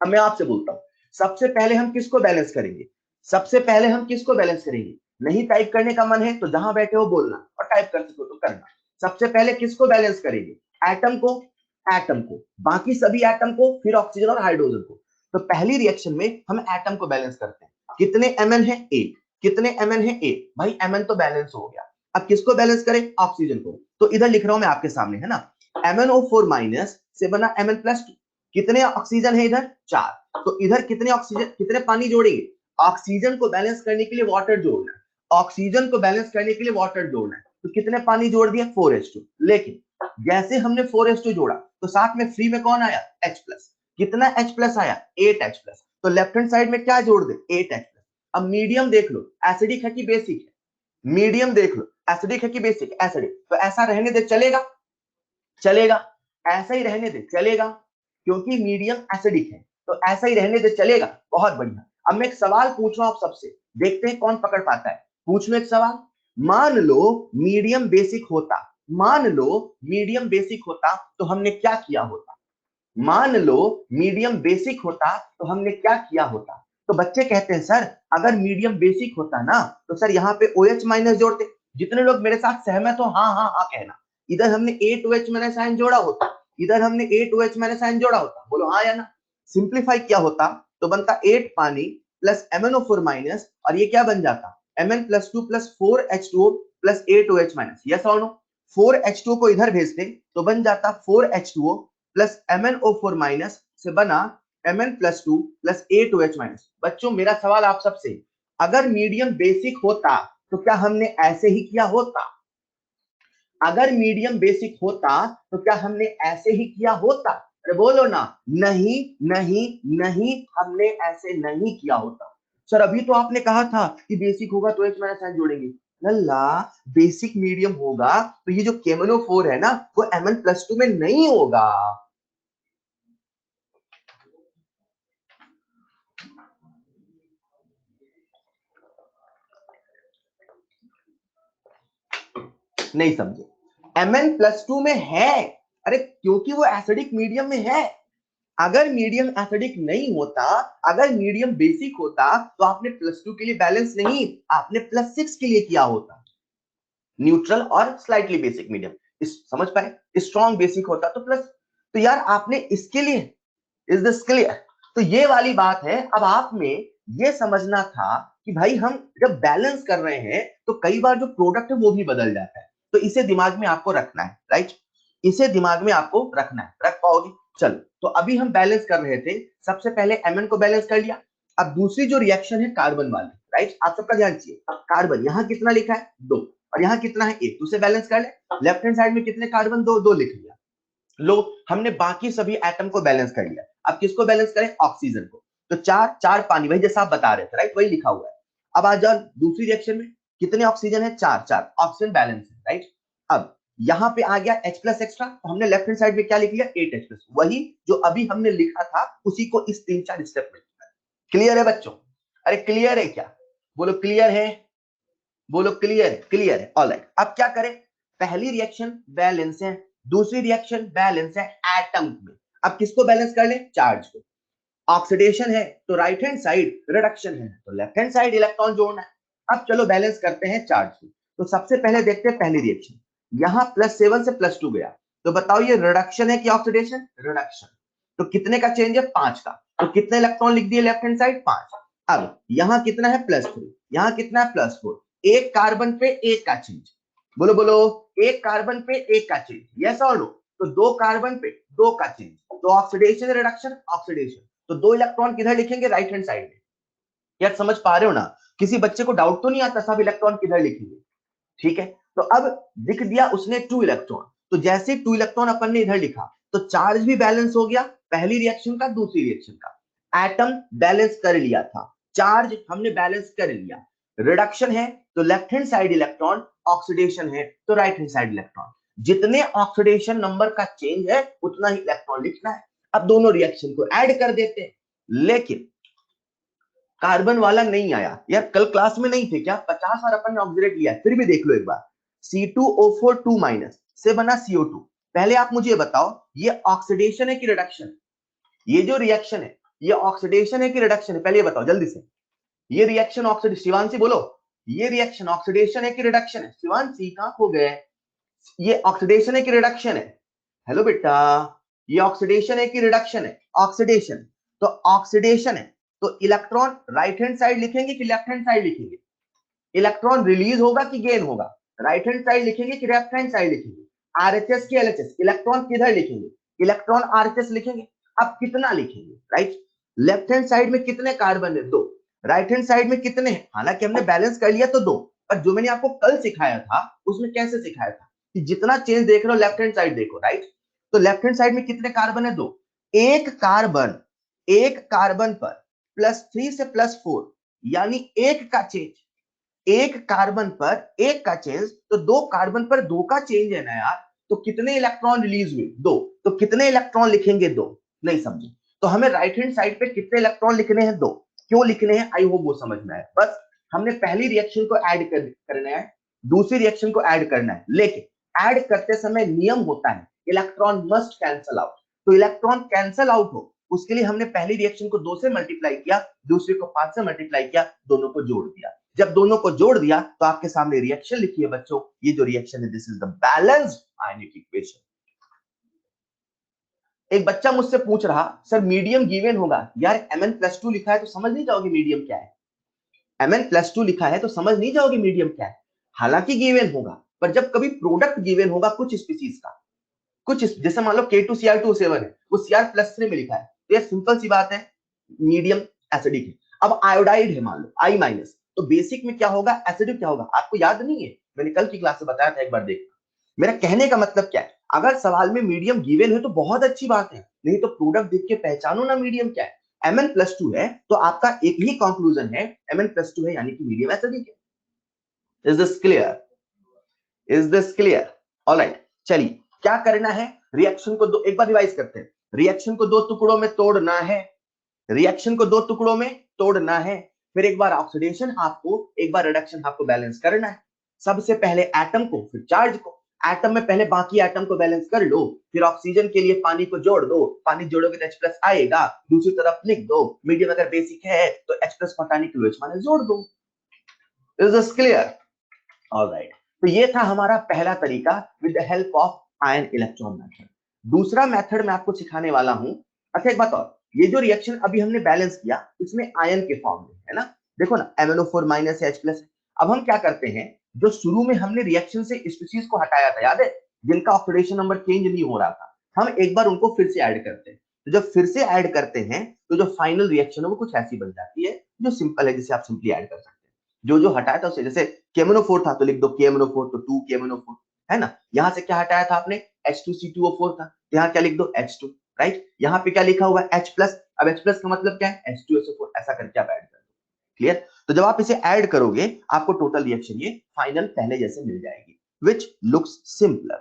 Speaker 1: अब मैं आपसे बोलता हूं, सबसे पहले हम किसको बैलेंस करेंगे, सबसे पहले हम किसको बैलेंस करेंगे। नहीं टाइप करने का मन है तो जहां बैठे हो बोलना, और टाइप कर सको तो करना। सबसे पहले किसको बैलेंस करेंगे, एटम को, एटम को, बाकी सभी एटम को, फिर ऑक्सीजन और हाइड्रोजन को। तो पहली रिएक्शन में हम एटम को बैलेंस करते हैं। कितने Mn है, 1। कितने Mn है, 1। भाई Mn तो बैलेंस हो गया। अब किसको बैलेंस करें, ऑक्सीजन को। तो इधर लिख रहा हूं मैं आपके सामने, है ना। MnO4- से बना Mn+2। कितने ऑक्सीजन है इधर, 4। तो इधर कितने ऑक्सीजन, कितने पानी जोड़ेंगे, ऑक्सीजन को बैलेंस करने के लिए वाटर जोड़ना है, ऑक्सीजन को बैलेंस करने के लिए वाटर जोड़ना है, तो कितने पानी जोड़ दिया 4H2। लेकिन जैसे हमने 4H2 जोड़ा तो साथ में फ्री में कौन आया H प्लस, कितना H प्लस आया 8H प्लस, तो लेफ्ट हैंड साइड में क्या जोड़ दे 8H प्लस। अब मीडियम देख लो एसिडिक है कि बेसिक है, मीडियम देख लो एसिडिक है कि बेसिक, एसिडिक, तो ऐसा रहने दे चलेगा, चलेगा, ऐसा ही रहने दे चलेगा, क्योंकि मीडियम एसिडिक है तो ऐसा ही रहने दे चलेगा। बहुत बढ़िया। अब मैं एक सवाल पूछ रहा हूं आप सबसे, देखते हैं कौन पकड़ पाता है। पूछ लो एक सवाल, मान लो मीडियम बेसिक होता, मान लो मीडियम बेसिक होता तो हमने क्या किया होता, मान लो मीडियम बेसिक होता तो हमने क्या किया होता। तो बच्चे कहते हैं सर अगर मीडियम बेसिक होता ना तो सर यहाँ पे OH माइनस जोड़ते। जितने लोग मेरे साथ सहमत हो हाँ हाँ हाँ कहना। इधर हमने 8OH माइनस आयन जोड़ा होता, इधर हमने 8OH माइनस आयन जोड़ा होता, बोलो हाँ या ना। सिंप्लीफाई किया होता तो बनता 8 पानी प्लस MnO4 माइनस, और ये क्या बन जाता Mn+2 plus 4H2O plus 8OH minus, yes और नो। 4H2O को इधर भेजते तो बन जाता 4H2O प्लस MnO4 माइनस से बना Mn+2 प्लस 8OH माइनस। बच्चों मेरा सवाल आप सबसे, अगर मीडियम बेसिक होता तो क्या हमने ऐसे ही किया होता, अगर मीडियम बेसिक होता तो क्या हमने ऐसे ही किया होता, अरे बोलो ना, नहीं नहीं नहीं हमने ऐसे नहीं किया होता। सर अभी तो आपने कहा था कि बेसिक होगा तो H माइनस आयन जोड़ेंगे, लल्ला बेसिक मीडियम होगा तो ये जो KMnO4 है ना वो Mn+2 में नहीं होगा। नहीं समझे, Mn+2 में है, अरे क्योंकि वो एसिडिक मीडियम में है। अगर मीडियम एसिडिक नहीं होता, अगर मीडियम बेसिक होता तो आपने +2 के लिए बैलेंस नहीं, आपने +6 के लिए किया होता, न्यूट्रल और स्लाइटली बेसिक मीडियम। इस समझ पाए, स्ट्रॉन्ग बेसिक होता तो प्लस, तो यार आपने इसके लिए, इज दिस क्लियर। तो ये वाली बात है। अब आप में ये समझना था कि भाई हम जब बैलेंस कर रहे हैं तो कई बार जो प्रोडक्ट है वो भी बदल जाता है, तो इसे दिमाग में आपको रखना है, राइट, इसे दिमाग में आपको रखना है, रख पाओगे। चलो तो अभी हम बैलेंस कर रहे थे, सबसे पहले Mn को बैलेंस कर लिया। अब दूसरी जो रिएक्शन है कार्बन वाली, राइट, आप सबका ध्यान चाहिए। अब कार्बन यहाँ कितना लिखा है 2 और यहाँ कितना है 1, उसे बैलेंस कर ले। लेफ्ट हैंड साइड में कितने कार्बन, 2 2 लिख लिया। लो हमने बाकी सभी एटम को बैलेंस कर लिया। अब किसको बैलेंस करें, ऑक्सीजन को, तो 4 4 पानी, वही जैसा आप बता रहे थे, राइट, वही लिखा हुआ है। अब आ जाओ दूसरी रिएक्शन में, कितने ऑक्सीजन है 4 4, ऑक्सीजन बैलेंस है, राइट। अब यहाँ पे आ गया H प्लस एक्स्ट्रा, तो हमने लेफ्ट हैंड साइड में क्या लिख लिया 8H प्लस, वही जो अभी हमने लिखा था उसी को इस 3 4 स्टेप में। क्लियर है बच्चों, अरे क्लियर है क्या, बोलो क्लियर है, बोलो क्लियर है, क्लियर है, ऑलराइट। अब क्या करें, पहली रिएक्शन बैलेंस है, दूसरी रिएक्शन बैलेंस है एटम में। अब किसको बैलेंस कर ले, चार्ज को। ऑक्सीडेशन है तो राइट हैंड साइड, रिडक्शन है तो लेफ्ट हैंड साइड इलेक्ट्रॉन जोड़ना है। अब चलो बैलेंस करते हैं चार्ज को। तो सबसे पहले देखते हैं पहली रिएक्शन, यहां +7 से +2 गया, तो बताओ ये रिडक्शन है कि ऑक्सीडेशन, रिडक्शन, तो कितने का चेंज है 5 का, तो कितने इलेक्ट्रॉन लिख दिए लेफ्ट हैंड साइड 5। अब यहां कितना है +3, यहां कितना है +4, एक कार्बन पे एक का चेंज, बोलो बोलो, एक कार्बन पे एक का चेंज, यस और नो, तो 2 कार्बन पे 2 का चेंज, तो ऑक्सीडेशन रिडक्शन ऑक्सीडेशन, तो 2 इलेक्ट्रॉन किधर लिखेंगे राइट हैंड साइड में। यार समझ पा रहे हो ना, किसी बच्चे को डाउट तो नहीं आता सब इलेक्ट्रॉन किधर लिखेंगे, ठीक है। तो अब लिख दिया उसने 2 इलेक्ट्रॉन, तो जैसे 2 इलेक्ट्रॉन अपन ने इधर लिखा तो चार्ज भी बैलेंस हो गया, पहली रिएक्शन का दूसरी रिएक्शन का। एटम बैलेंस कर लिया था, चार्ज हमने बैलेंस कर लिया, रिडक्शन है तो left hand side electron, oxidation है तो राइट हैंड साइड इलेक्ट्रॉन। जितने ऑक्सीडेशन नंबर का चेंज है उतना ही इलेक्ट्रॉन लिखना है। अब दोनों रिएक्शन को ऐड कर देते हैं, लेकिन कार्बन वाला नहीं आया। यार कल क्लास में नहीं थे क्या, 50 और अपन ने ऑक्सीडेट लिया, फिर भी देख लो एक बार, C2O4 2- से बना CO2। पहले आप मुझे बताओ ये ऑक्सीडेशन है कि रिडक्शन, ये जो रिएक्शन है ये ऑक्सीडेशन है कि रिडक्शन है, पहले ये बताओ जल्दी से। ये रिएक्शन ऑक्सीडेशन, शिवांशी बोलो, ये रिएक्शन ऑक्सीडेशन है कि रिडक्शन है, शिवांशी कहां खो गए, ये ऑक्सीडेशन है कि रिडक्शन है, हेलो बेटा, ये ऑक्सीडेशन है कि रिडक्शन है, ऑक्सीडेशन, तो ऑक्सीडेशन है तो इलेक्ट्रॉन राइट हैंड साइड लिखेंगे कि लेफ्ट हैंड साइड लिखेंगे, इलेक्ट्रॉन रिलीज होगा कि गेन होगा, राइट हैंड साइड लिखेंगे कि लेफ्ट हैंड साइड लिखेंगे, आरएचएस की एलएचएस, इलेक्ट्रॉन किधर लिखेंगे, इलेक्ट्रॉन आरएचएस लिखेंगे। अब कितना लिखेंगे, राइट, लेफ्ट हैंड साइड में कितने कार्बन है 2, राइट हैंड साइड में कितने हैं? हालांकि हमने बैलेंस कर लिया तो 2, पर जो मैंने आपको कल सिखाया था उसमें कैसे सिखाया था कि जितना चेंज देख रहे हो लेफ्ट हैंड साइड देखो, राइट? तो लेफ्ट हैंड साइड में कितने कार्बन है? 2। एक कार्बन पर +3 से +4 यानी एक का चेंज, एक कार्बन पर एक का चेंज, तो 2 कार्बन पर 2 का चेंज है ना यार, तो कितने इलेक्ट्रॉन रिलीज हुए? 2। तो कितने इलेक्ट्रॉन लिखेंगे? 2। नहीं समझे तो हमें राइट हैंड साइड पे कितने इलेक्ट्रॉन लिखने हैं? 2। क्यों लिखने हैं? आई होप वो समझ में आए। बस हमने पहली रिएक्शन को ऐड करना है, दूसरी रिएक्शन को ऐड करना है, लेकिन ऐड करते समय नियम होता है इलेक्ट्रॉन मस्ट कैंसल आउट। तो इलेक्ट्रॉन कैंसल आउट हो उसके लिए हमने पहली रिएक्शन को 2 से मल्टीप्लाई किया, दूसरी को 5 से मल्टीप्लाई किया, दोनों को जोड़ दिया। जब दोनों को जोड़ दिया तो आपके सामने रिएक्शन लिखी है बच्चों, ये जो रिएक्शन है this is the balanced ionic equation. एक बच्चा मुझसे पूछ रहा सर मीडियम गिवन होगा, यार Mn+2 लिखा है तो समझ नहीं जाओगे मीडियम क्या है? Mn+2 लिखा है तो समझ नहीं जाओगे मीडियम क्या है? हालांकि गिवन होगा, पर जब कभी प्रोडक्ट गिवन होगा कुछ स्पीसीज का, कुछ जैसे मान लो K2Cr2O7 है, वो Cr+3 में लिखा है, तो ये सिंपल सी बात है मीडियम एसिडिक है। अब आयोडाइड है मान लो I-, तो बेसिक में क्या होगा? एसिडिक क्या होगा? आपको याद नहीं है? मैंने कल की क्लास में बताया था, एक बार देखना। मेरा कहने का मतलब क्या है, अगर सवाल में मीडियम गिवन है तो बहुत अच्छी बात है, नहीं तो प्रोडक्ट देख के पहचानो ना मीडियम क्या है। Mn+2 है तो आपका एक ही कंक्लूजन है Mn+2 है यानी कि मीडियम एसिडिक है। Is this clear? Is this clear? Alright, चलिए क्या करना है, रिएक्शन को एक बार रिवाइज करते हैं। रिएक्शन को 2 टुकड़ों में तोड़ना है, रिएक्शन को 2 टुकड़ों में तोड़ना है, फिर एक बार ऑक्सीडेशन हाफ को, एक बार रिडक्शन हाफ को बैलेंस करना है। सबसे पहले एटम को, फिर चार्ज को। एटम में पहले बाकी एटम को बैलेंस कर लो, फिर ऑक्सीजन के लिए पानी को जोड़ दो, पानी जोड़ोगे तो H+ आएगा, दूसरी तरफ लिख दो मीडियम अगर बेसिक है तो H+ हटाने के लिए H- जोड़ दो। Is this clear? ऑलराइट, तो ये था हमारा पहला तरीका with the help of ion electron method. दूसरा मेथड मैं आपको सिखाने वाला हूं। अच्छा एक बात और, ये जो रिएक्शन अभी हमने बैलेंस किया इसमें आयन के फॉर्म में है ना, देखो ना MnO4- H+। अब हम क्या करते हैं, जो शुरू में हमने रिएक्शन से स्पीशीज को हटाया था, याद है, जिनका ऑक्सीडेशन नंबर चेंज नहीं हो रहा था, हम एक बार उनको फिर से ऐड करते हैं। तो जब फिर से ऐड करते हैं तो जो फाइनल रिएक्शन है वो कुछ ऐसी बन जाती है, जो सिंपल है, जिसे आप सिंपली ऐड कर सकते हैं। जो हटाया था उसे, जैसे KMnO4 था तो लिख दो KMnO4, तो 2 KMnO4 है ना। यहां से क्या हटाया था आपने? H2C2O4 था, तो यहाँ क्या लिख दो? H2, right. यहाँ पे क्या लिखा हुआ है? H+। अब H+ का मतलब क्या है? H2SO4, ऐसा करके आप ऐड कर दो। क्लियर? तो जब आप इसे ऐड करोगे आपको टोटल रिएक्शन ये फाइनल पहले जैसे मिल जाएगी, विच लुक्स सिंपलर।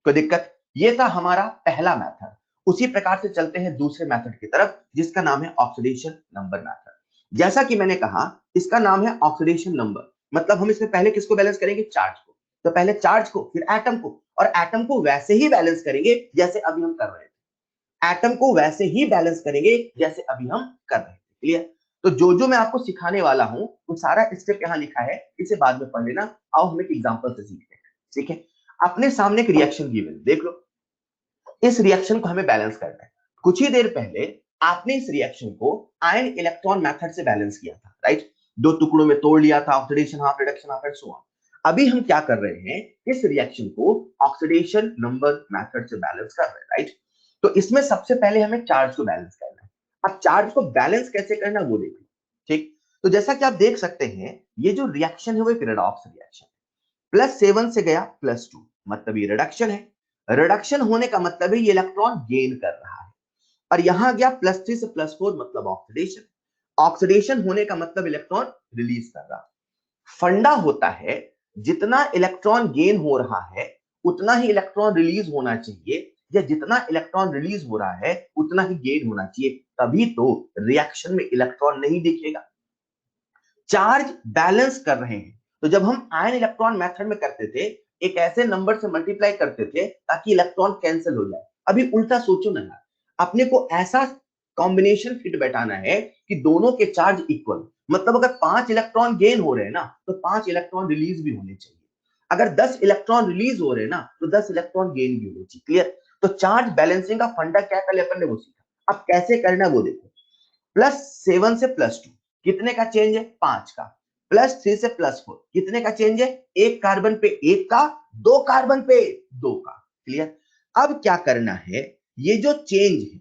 Speaker 1: कोई दिक्कत? ये था हमारा पहला मेथड। उसी प्रकार से चलते हैं दूसरे मेथड की तरफ, जिसका नाम है ऑक्सीडेशन नंबर मेथड। जैसा कि मैंने कहा इसका नाम है ऑक्सीडेशन नंबर, मतलब हम इसमें पहले किसको बैलेंस करेंगे? चार्ज को। तो पहले चार्ज को, फिर एटम को, और एटम को वैसे ही बैलेंस करेंगे जैसे अभी हम कर रहे थे। एटम को वैसे ही बैलेंस करेंगे जैसे अभी हम कर रहे थे। क्लियर? तो जो मैं आपको सिखाने वाला हूं वो सारा स्टेप यहां लिखा है, इसे बाद में पढ़ लेना। आओ हम एक एग्जांपल से सीखते हैं। ठीक है, अपने सामने एक रिएक्शन गिवन, देख लो। इस रिएक्शन को हमें बैलेंस करना है। कुछ ही देर पहले आपने इस रिएक्शन को आयन इलेक्ट्रॉन मेथड से बैलेंस किया था, राइट। 2 टुकड़ों में तोड़ लिया था, oxidation half, reduction half and so on. अभी हम क्या कर रहे हैं, इस रिएक्शन को ऑक्सीडेशन नंबर मेथड से बैलेंस कर रहे हैं, राइट। तो इसमें सबसे पहले हमें चार्ज को बैलेंस करना है। अब चार्ज को बैलेंस कैसे करना वो देखिए। ठीक, तो जैसा कि आप देख सकते हैं ये जो रिएक्शन है वो एक रेडॉक्स रिएक्शन, +7 से गया +2, मतलब ये रिडक्शन है। रिडक्शन होने का मतलब है ये इलेक्ट्रॉन गेन कर रहा है। और यहां गया +3 से +4, मतलब ऑक्सीडेशन। ऑक्सीडेशन होने का मतलब इलेक्ट्रॉन रिलीज कर रहा। फंडा होता है जितना इलेक्ट्रॉन गेन हो रहा है उतना ही इलेक्ट्रॉन रिलीज होना चाहिए, या जितना इलेक्ट्रॉन रिलीज हो रहा है उतना ही गेन होना चाहिए, तभी तो रिएक्शन में इलेक्ट्रॉन नहीं दिखेगा। चार्ज बैलेंस कर रहे हैं, तो जब हम आयन इलेक्ट्रॉन मेथड में करते थे एक ऐसे नंबर से मल्टीप्लाई करते थे ताकि इलेक्ट्रॉन कैंसिल हो जाए। अभी उल्टा सोचो ना यार, अपने को ऐसा कॉम्बिनेशन फिट बैठाना है कि दोनों के चार्ज इक्वल, मतलब अगर 5 इलेक्ट्रॉन गेन हो रहे हैं ना तो 5 इलेक्ट्रॉन रिलीज भी होने चाहिए। अगर 10 इलेक्ट्रॉन रिलीज हो रहे हैं ना तो 10 इलेक्ट्रॉन गेन भी होने चाहिए। क्लियर? तो चार्ज बैलेंसिंग का फंडा क्या कल अपन ने वो सीखा, अब कैसे करना है वो देखो। +7 से +2 कितने का चेंज है? 5 का। +3 से +4 कितने का चेंज है? एक कार्बन पे एक का, 2 कार्बन पे 2 का। क्लियर? अब क्या करना है, ये जो चेंज है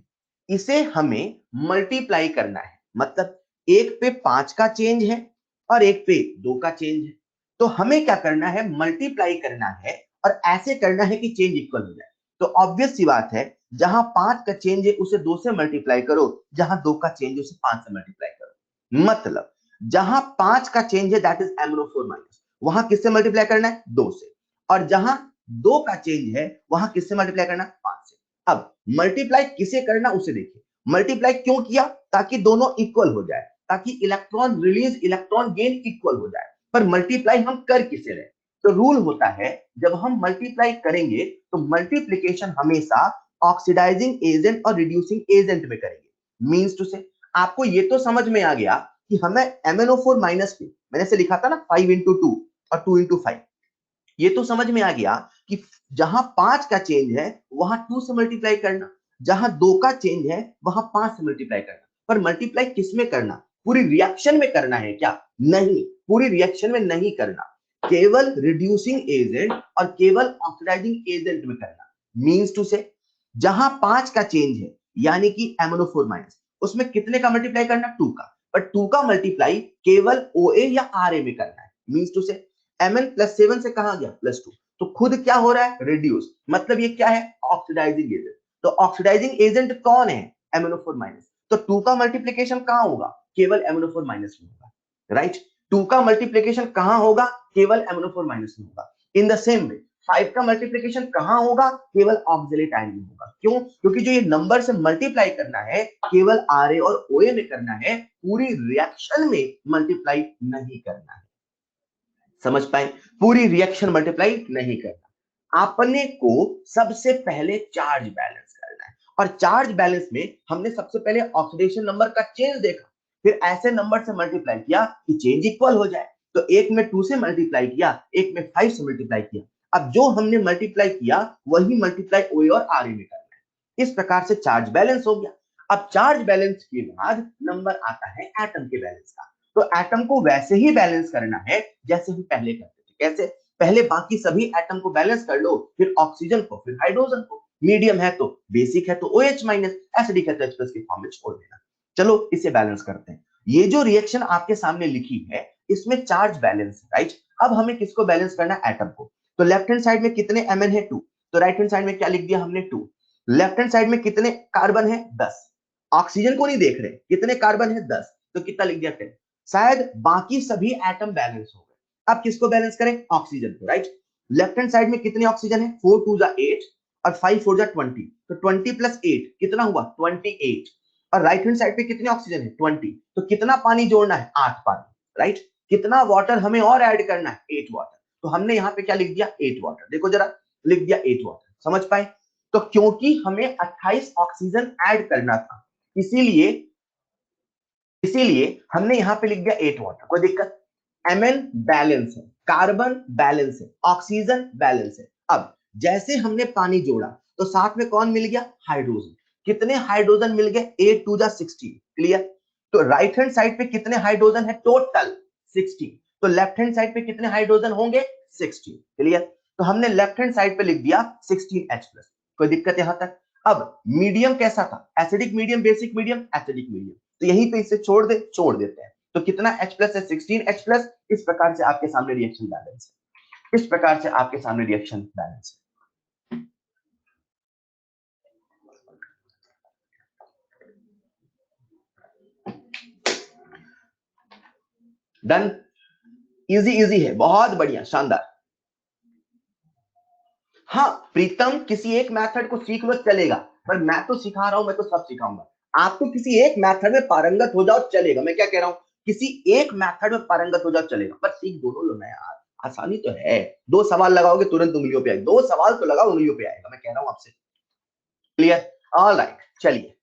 Speaker 1: इसे हमें मल्टीप्लाई करना है, मतलब एक पे 5 का चेंज है और एक पे 2 का चेंज है। तो हमें क्या करना है, मल्टीप्लाई करना है और ऐसे करना है कि चेंज इक्वल हो जाए। तो ऑब्वियस सी बात है, जहां 5 का चेंज है उसे 2 से मल्टीप्लाई करो, जहां 2 का चेंज है उसे 5 से मल्टीप्लाई करो। मतलब जहां 5 का चेंज है दैट इज MnO4 माइनस, वहां किससे मल्टीप्लाई करना है, 2 से। और जहां 2 का चेंज है वहां किससे मल्टीप्लाई करना, 5 से। अब मल्टीप्लाई किसे करना उसे देखिए। मल्टीप्लाई क्यों किया, ताकि दोनों इक्वल हो जाए, ताकि electron release electron gain equal हो जाए। पर मल्टीप्लाई हम कर किसे रहे, तो रूल होता है जब हम मल्टीप्लाई करेंगे तो मल्टीप्लीकेशन हमेशा ऑक्सीडाइजिंग एजेंट और रिड्यूसिंग एजेंट में करेंगे। मींस टू से आपको ये तो समझ में आ गया कि हमें MnO4 माइनस पे मैंने से लिखा था ना 5 इंटू 2 और 2 इंटू 5, ये तो समझ में आ गया कि जहां 5 का चेंज है वहां 2 से मल्टीप्लाई करना, जहां 2 का चेंज है वहां 5 से मल्टीप्लाई करना। पर मल्टीप्लाई किस में करना, पूरी रिएक्शन में करना है क्या, नहीं, पूरी रिएक्शन में नहीं करना, केवल रिड्यूसिंग एजेंट और केवल ऑक्सीडाइजिंग एजेंट में करना। मींस टू से जहां 5 का चेंज है यानी कि MnO4 माइनस, उसमें कितने का मल्टीप्लाई करना, 2 का। पर 2 का मल्टीप्लाई केवल OA या RA में करना है। मींस टू से Mn प्लस 7 से कहा गया +2, तो खुद क्या हो रहा है, रिड्यूस, मतलब ये क्या है, ऑक्सीडाइजिंग एजेंट। तो ऑक्सीडाइजिंग एजेंट कौन है, MnO4 माइनस। तो 2 का मल्टीप्लीकेशन कहां होगा, केवल MnO4 माइनस में होगा, राइट। 2 का मल्टीप्लीकेशन कहां होगा, केवल MnO4 माइनस में होगा। इन द सेम वे 5 का मल्टीप्लीकेशन कहां होगा, केवल ऑक्सिलेट आयन में होगा। क्यों, क्योंकि जो ये नंबर से मल्टीप्लाई करना है केवल RA और OA में करना है, पूरी रिएक्शन में मल्टीप्लाई नहीं करना है। समझ पाए, पूरी रिएक्शन मल्टीप्लाई नहीं करना। आपने को सबसे पहले चार्ज बैलेंस करना है, और चार्ज बैलेंस में हमने सबसे पहले ऑक्सीडेशन नंबर का चेंज देखा, फिर ऐसे नंबर से मल्टीप्लाई किया कि चेंज इक्वल हो जाए। तो एक में 2 से मल्टीप्लाई किया, एक में 5 से मल्टीप्लाई किया। अब जो हमने मल्टीप्लाई किया वही मल्टीप्लाई OA और RA में करना है। इस प्रकार से चार्ज बैलेंस हो गया। अब चार्ज बैलेंस के बाद नंबर आता है एटम के बैलेंस का। तो एटम को वैसे ही बैलेंस करना है जैसे हम पहले करते थे। कैसे, पहले बाकी सभी एटम को बैलेंस कर लो, फिर ऑक्सीजन को, फिर हाइड्रोजन को, मीडियम है तो बेसिक है तो OH माइनस, एसिडिक है तो H प्लस के फॉर्म में छोड़ देना। चलो इसे बैलेंस करते हैं। ये जो रिएक्शन आपके सामने लिखी है इसमें चार्ज बैलेंस है, राइट। अब हमें किसको बैलेंस करना है, एटम को। तो लेफ्ट हैंड साइड में कितने Mn है, 2। तो राइट हैंड साइड में क्या लिख दिया हमने, 2। लेफ्ट हैंड साइड में कितने कार्बन है, 10। ऑक्सीजन को नहीं देख रहे, कितने कार्बन है, 10। तो कितना लिख दिया, 10। शायद बाकी सभी एटम बैलेंस हो गए। अब किसको बैलेंस करें, ऑक्सीजन को, राइट। लेफ्ट हैंड साइड में कितने ऑक्सीजन है, 4 2 जा 8 और 5 4 जा 20। तो 20 प्लस 8 कितना हुआ, 28। और राइट हैंड साइड पे कितने ऑक्सीजन है, 20। तो कितना पानी जोड़ना है, 8 पानी, राइट। कितना वाटर हमें और ऐड करना है, 8 वाटर। तो हमने यहाँ पे क्या लिख दिया, 8 वाटर। देखो जरा, लिख दिया 8 वाटर। समझ पाए, तो क्योंकि हमें 28 ऑक्सीजन ऐड करना था, इसीलिए इसीलिए हमने यहां पे लिख दिया 8 वाटर। कोई दिक्कत, Mn बैलेंस है, कार्बन बैलेंस है, ऑक्सीजन बैलेंस है। अब जैसे हमने पानी जोड़ा तो साथ में कौन मिल गया, हाइड्रोजन। कितने हाइड्रोजन मिल गए, 8 2 जा 16। क्लियर। तो राइट हैंड साइड पे कितने हाइड्रोजन है, टोटल 16। तो लेफ्ट हैंड साइड पे कितने हाइड्रोजन होंगे, 16। क्लियर। तो हमने लेफ्ट हैंड साइड पे लिख दिया 16H प्लस। कोई दिक्कत यहां तक। अब मीडियम कैसा था, acidic medium, basic medium, acidic medium. तो यहीं पे इसे छोड़ देते हैं। तो कितना H प्लस है, 16H प्लस। इस प्रकार से आपके सामने रिएक्शन बैलेंस है। इस प्रकार से आपके सामने रिएक्शन बैलेंस है। डन, इजी इजी है, बहुत बढ़िया, शानदार। हाँ प्रीतम, किसी एक मेथड को सीख लो चलेगा, पर मैं तो सिखा रहा हूं, मैं तो सब सिखाऊंगा। आप तो किसी एक मेथड में पारंगत हो जाओ चलेगा। मैं क्या कह रहा हूं, किसी एक मेथड में पारंगत हो जाओ चलेगा, पर सीख दोनों लो ना यार। आसानी तो है, 2 सवाल लगाओगे तुरंत उंगलियों पे आएगा, 2 सवाल तो लगाओ उंगलियों पे आएगा, मैं कह रहा हूं आपसे। Clear, all right. चलिए,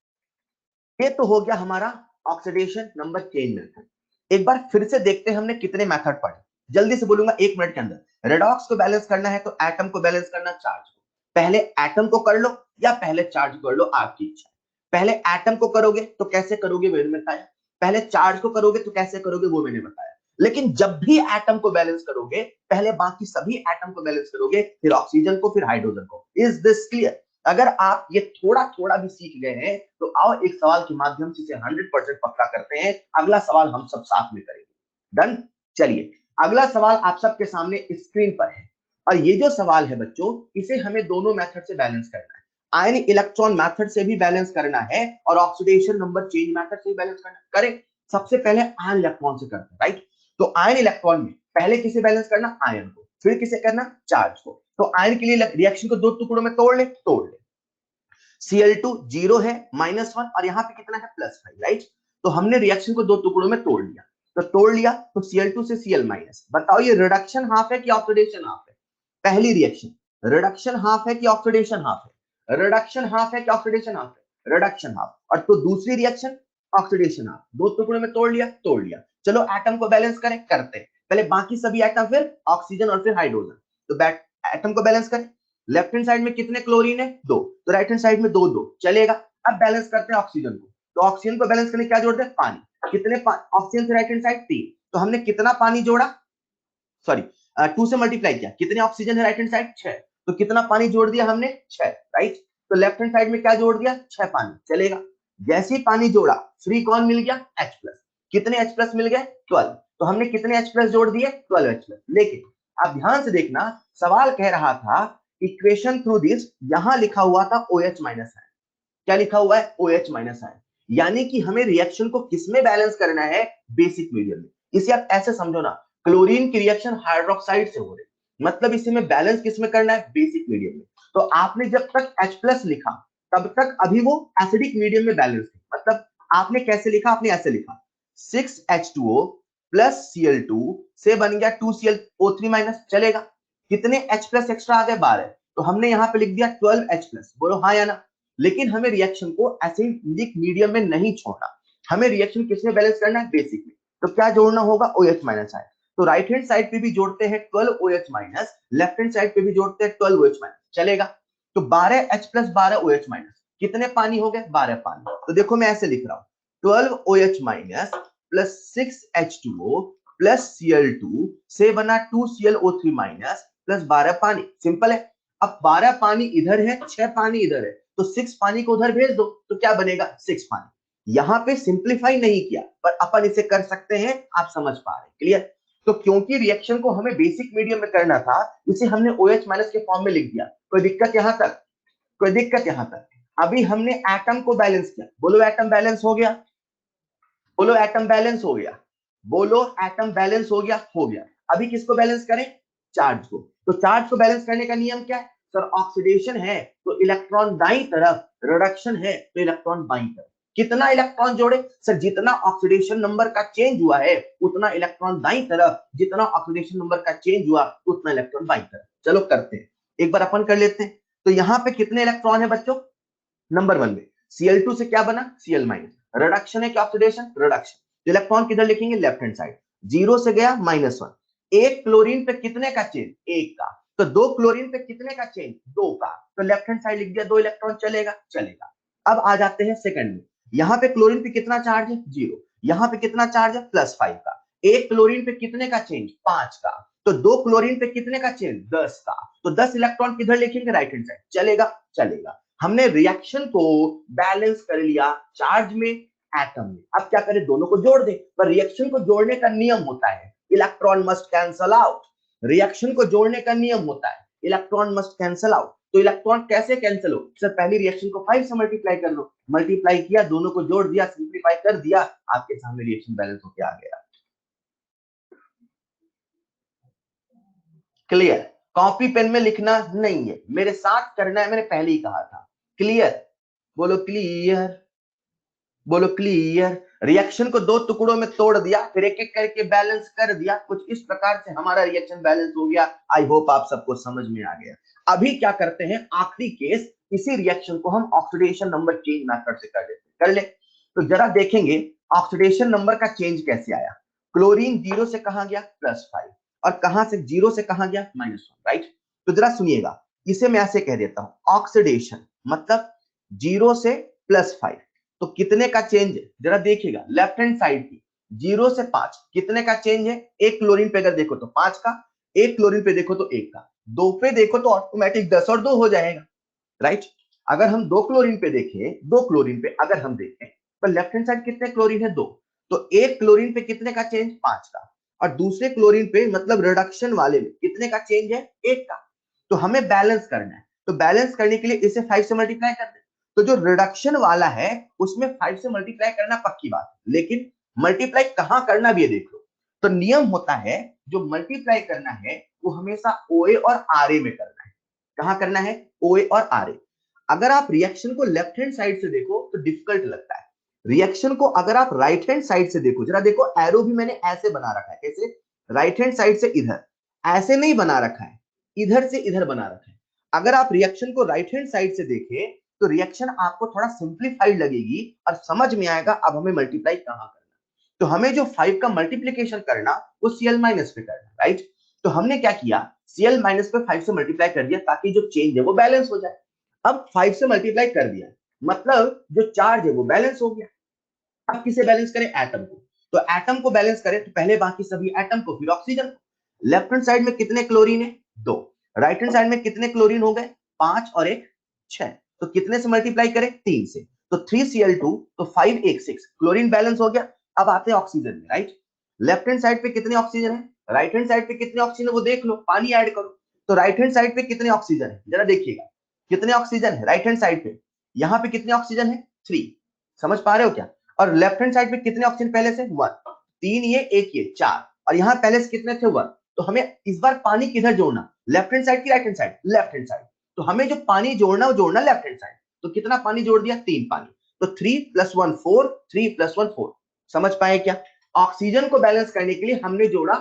Speaker 1: ये तो हो गया हमारा ऑक्सीडेशन नंबर चेन मेथड। एक बार फिर से देखते हैं हमने कितने मेथड पढ़े। जल्दी से बोलूंगा 1 मिनट के अंदर। रेडॉक्स को बैलेंस करना है तो एटम को बैलेंस करना, चार्ज को। पहले एटम को कर लो या पहले चार्ज कर लो, आपकी इच्छा। पहले एटम को करोगे तो कैसे करोगे मैंने बताया, पहले चार्ज को करोगे तो कैसे करोगे वो मैंने बताया। लेकिन जब भी एटम को बैलेंस करोगे पहले बाकी सभी एटम को बैलेंस करोगे, फिर ऑक्सीजन को, फिर हाइड्रोजन को। Is this clear. अगर आप ये थोड़ा थोड़ा भी सीख गए हैं तो आओ एक सवाल के माध्यम से इसे 100% पक्का करते हैं। अगला सवाल हम सब साथ में करेंगे। डन। चलिए अगला सवाल आप सबके सामने स्क्रीन पर है और ये जो सवाल है बच्चों, इसे हमें दोनों मेथड से बैलेंस करना है। आयन इलेक्ट्रॉन मेथड से भी बैलेंस करना है और ऑक्सीडेशन नंबर चेंज मेथड से भी बैलेंस करना है। करें। सबसे पहले आयन इलेक्ट्रॉन से करते हैं, राइट। तो आयन इलेक्ट्रॉन में पहले किसे बैलेंस करना, आयन को, फिर किसे करना, चार्ज को। तो आयन के लिए रिएक्शन को दो टुकड़ों में तोड़ ले। Cl2 जीरो है, -1 और यहाँ पे कितना है, +5, राइट। तो हमने रिएक्शन को दो टुकड़ों में तोड़ लिया, तो Cl2 से Cl-। बताओ ये रिडक्शन हाफ है कि ऑक्सीडेशन हाफ है? पहली रिएक्शन रिडक्शन हाफ है कि ऑक्सीडेशन हाफ है? रिडक्शन हाफ है कि ऑक्सीडेशन हाफ है? Reduction half. और तो दूसरी रिएक्शन ऑक्सीडेशन हाफ। दो टुकड़ों में तोड़ लिया। चलो एटम को बैलेंस करते हैं। पहले बाकी सभी एटम, फिर ऑक्सीजन और फिर हाइड्रोजन। तो एटम को बैलेंस करें। लेफ्ट हैंड साइड में कितने क्लोरीन है, 2, तो राइट हैंड साइड में 2 2 चलेगा। अब बैलेंस करते हैं ऑक्सीजन को। तो ऑक्सीजन को बैलेंस करने क्या जोड़ते हैं, पानी। कितने ऑक्सीजन से राइट हैंड साइड 3, तो हमने कितना पानी जोड़ा, सॉरी 2 से मल्टीप्लाई किया। कितने ऑक्सीजन है राइट हैंड साइड, 6, तो कितना पानी जोड़ दिया हमने, 6, राइट। तो लेफ्ट हैंड साइड में क्या जोड़ दिया, 6 पानी, चलेगा। जैसे ही पानी जोड़ा, फ्री कौन मिल गया, H+। कितने H+ मिल गए, 12, तो हमने कितने H+ जोड़ दिए, 12 H+। लेकिन अब ध्यान से देखना, सवाल कह रहा था इक्वेशन थ्रू दिस, यहां लिखा हुआ था OH- आयन। क्या लिखा हुआ है, OH- आयन। यानी कि हमें रिएक्शन को किसमें बैलेंस करना है, बेसिक मीडियम में। इसे आप ऐसे समझो ना, क्लोरीन की रिएक्शन हाइड्रोक्साइड से हो रही, मतलब इसे में बैलेंस किसमें करना है, बेसिक मीडियम में। तो आपने जब तक H+ लिखा तब तक अभी वो एसिडिक मीडियम में बैलेंस थी। मतलब आपने कैसे लिखा, आपने ऐसे लिखा 6H2O प्लस Cl2 से बन गया 2ClO3-, चलेगा। कितने H+ एक्स्ट्रा आ गए, 12, तो हमने यहाँ पे लिख दिया 12H+। बोलो हाँ या ना। लेकिन हमें रिएक्शन को एसिडिक मीडियम में नहीं छोड़ना, हमें रिएक्शन किसमें बैलेंस करना है, बेसिक में। तो क्या जोड़ना होगा, OH- आयन। तो राइट हैंड साइड पे भी जोड़ते हैं 12OH-, लेफ्ट हैंड साइड पे भी जोड़ते हैं 12OH-, चलेगा। तो 12H+ 12OH-, कितने पानी हो गए, 12 पानी। तो देखो मैं ऐसे लिख रहा हूं 12OH- plus 6H2O plus Cl2 से बना 2ClO3- प्लस 12 पानी। सिंपल है। अब 12 पानी इधर है, 6 पानी इधर है, तो 6 पानी को उधर भेज दो, तो क्या बनेगा, 6 पानी। यहां पे सिंप्लीफाई नहीं किया, पर अपन इसे कर सकते हैं, आप समझ पा रहे हैं, क्लियर। तो क्योंकि रिएक्शन को हमें बेसिक मीडियम में करना था, इसे हमने OH- के फॉर्म में लिख दिया। कोई दिक्कत यहां तक, कोई दिक्कत यहां तक। अभी हमने एटम को बैलेंस किया, बोलो एटम बैलेंस हो गया, बोलो एटम बैलेंस हो गया, बोलो एटम बैलेंस हो गया, हो गया। अभी किसको बैलेंस करें, चार्ज को। तो चार्ज को बैलेंस करने का नियम क्या है, सर ऑक्सीडेशन है तो इलेक्ट्रॉन दाईं तरफ, रिडक्शन है तो इलेक्ट्रॉन बाईं तरफ। कितना इलेक्ट्रॉन जोड़े, सर जितना ऑक्सीडेशन नंबर का चेंज हुआ है उतना इलेक्ट्रॉन दाईं तरफ, जितना ऑक्सीडेशन नंबर का चेंज हुआ उतना इलेक्ट्रॉन बाईं तरफ। चलो करते हैं, एक बार अपन कर लेते हैं। तो यहाँ पे कितने इलेक्ट्रॉन है बच्चों, नंबर 1 में Cl2 से क्या बना, Cl-, रिडक्शन है क्या ऑक्सीडेशन, रिडक्शन। तो इलेक्ट्रॉन किधर लिखेंगे, लेफ्ट हैंड साइड। 0 से गया -1। एक क्लोरीन पे कितने का चेंज, 1 का। तो 2 क्लोरीन पे कितने का चेंज, 2 का। तो लेफ्ट हैंड साइड लिख दिया, 2 इलेक्ट्रॉन, चलेगा, चलेगा। अब आ जाते हैं सेकंड में। यहाँ पे क्लोरीन पे कितना चार्ज है, 0। यहाँ पे कितना चार्ज है, +5 का। एक क्लोरीन पे कितने का चेंज, 5 का। तो 2 क्लोरीन पे कितने का चेंज, 10 का। तो 10 इलेक्ट्रॉन किधर लिखेंगे, राइट हैंड साइड, चलेगा, चलेगा। हमने रिएक्शन को बैलेंस कर लिया चार्ज में, एटम में। अब क्या करें, दोनों को जोड़ दें। पर रिएक्शन को जोड़ने का नियम होता है, electron must cancel out. Reaction को जोड़ने का नियम होता है, इलेक्ट्रॉन मस्ट कैंसल आउट। तो इलेक्ट्रॉन कैसे कैंसिल हो, सर पहली रिएक्शन को 5 से मल्टीप्लाई कर लो। मल्टीप्लाई किया, दोनों को जोड़ दिया, सिंप्लीफाई कर दिया, आपके सामने रिएक्शन बैलेंस होकर आ गया। क्लियर। कॉपी पेन में लिखना नहीं है, मेरे साथ करना है, मैंने पहले ही कहा था। क्लियर, बोलो क्लियर, बोलो क्लियर। रिएक्शन को दो टुकड़ों में तोड़ दिया, फिर एक एक करके बैलेंस कर दिया। कुछ इस प्रकार से हमारा रिएक्शन बैलेंस हो गया। आई होप आप सबको समझ में आ गया। अभी क्या करते हैं, आखिरी केस, इसी रिएक्शन को हम ऑक्सीडेशन नंबर चेंज मेथड से कर लेते, कर ले। तो जरा देखेंगे ऑक्सीडेशन नंबर का चेंज कैसे आया। क्लोरीन 0 से कहां गया, +5, और कहां से, 0 से कहां गया, -1, राइट। तो जरा सुनिएगा, इसे मैं ऐसे कह देता हूं, ऑक्सीडेशन मतलब 0 से +5, तो कितने का चेंज है, जरा देखिएगा लेफ्ट हैंड साइड की। 0 से 5 कितने का चेंज है, एक क्लोरीन पे अगर देखो तो 5 का, एक क्लोरीन पे देखो तो 1 का, 2 पे देखो तो ऑटोमेटिक 10 और 2 हो जाएगा, राइट। अगर हम दो क्लोरीन पे देखें, दो क्लोरीन पे अगर हम देखें तो लेफ्ट हैंड साइड कितने क्लोरीन है? दो। तो एक क्लोरीन पे कितने का चेंज? 5 का। और दूसरे क्लोरीन पे मतलब रिडक्शन वाले में कितने का चेंज है? 1 का। तो हमें बैलेंस करना है, तो बैलेंस करने के लिए इसे 5 से मल्टीप्लाई कर दे। तो जो रिडक्शन वाला है उसमें 5 से मल्टीप्लाई करना पक्की बात है, लेकिन मल्टीप्लाई कहां करना भी है देख लो। तो नियम होता है जो मल्टीप्लाई करना है वो हमेशा ओए और आरए में करना है। कहां करना है? ओए और आरए। अगर आप रिएक्शन को लेफ्ट हैंड साइड से देखो तो डिफिकल्ट लगता है, रिएक्शन को अगर आप राइट हैंड साइड से देखो, जरा देखो एरो भी मैंने ऐसे बना रखा है, कैसे? राइट हैंड साइड से इधर, ऐसे नहीं बना रखा है, इधर से इधर बना रखा है। अगर आप रिएक्शन को राइट हैंड साइड से देखें तो रिएक्शन आपको थोड़ा सिंप्लीफाइड लगेगी और समझ में आएगा अब हमें मल्टीप्लाई कहां करना। तो हमें जो 5 का मल्टीप्लीकेशन करना वो Cl माइनस पे करना, राइट? तो हमने क्या किया, Cl माइनस पे 5 से मल्टीप्लाई कर दिया ताकि जो चेंज है वो बैलेंस हो जाए। अब 5 से मल्टीप्लाई कर दिया मतलब जो चार्ज है वो बैलेंस हो गया। अब किसे बैलेंस करें? एटम को। तो एटम को बैलेंस करें तो पहले बाकी सभी एटम को, फिर ऑक्सीजन को। लेफ्ट हैंड साइड में कितने क्लोरीन है? 2। राइट हैंड साइड में कितने क्लोरीन हो गए? 5 और 1 6। तो कितने से मल्टीप्लाई करें? 3 से। तो 3Cl2 तो 5 1 6, क्लोरीन बैलेंस हो गया। अब आते हैं ऑक्सीजन में, राइट? लेफ्ट हैंड साइड पे कितने ऑक्सीजन है? राइट हैंड साइड पे कितने ऑक्सीजन है वो देख लो, पानी ऐड करो। तो राइट हैंड साइड पे कितने ऑक्सीजन है जरा देखिएगा, कितने ऑक्सीजन है राइट हैंड साइड पे? यहाँ पे कितने ऑक्सीजन है? 3। समझ पा रहे हो क्या? और लेफ्ट हैंड साइड पे कितने ऑक्सीजन पहले से? 1। 3 ये 1 ये 4, और यहाँ पहले से कितने थे? 1। तो हमें इस बार पानी किधर जोड़ना? लेफ्ट हैंड साइड की right hand side? Left hand side. तो हमें जो पानी जोड़ना वो जोड़ना लेफ्ट हैंड साइड। तो कितना पानी जोड़ दिया? 3 पानी। तो 3 + 1 4, 3 + 1 4। समझ पाए क्या? ऑक्सीजन को बैलेंस करने के लिए हमने जोड़ा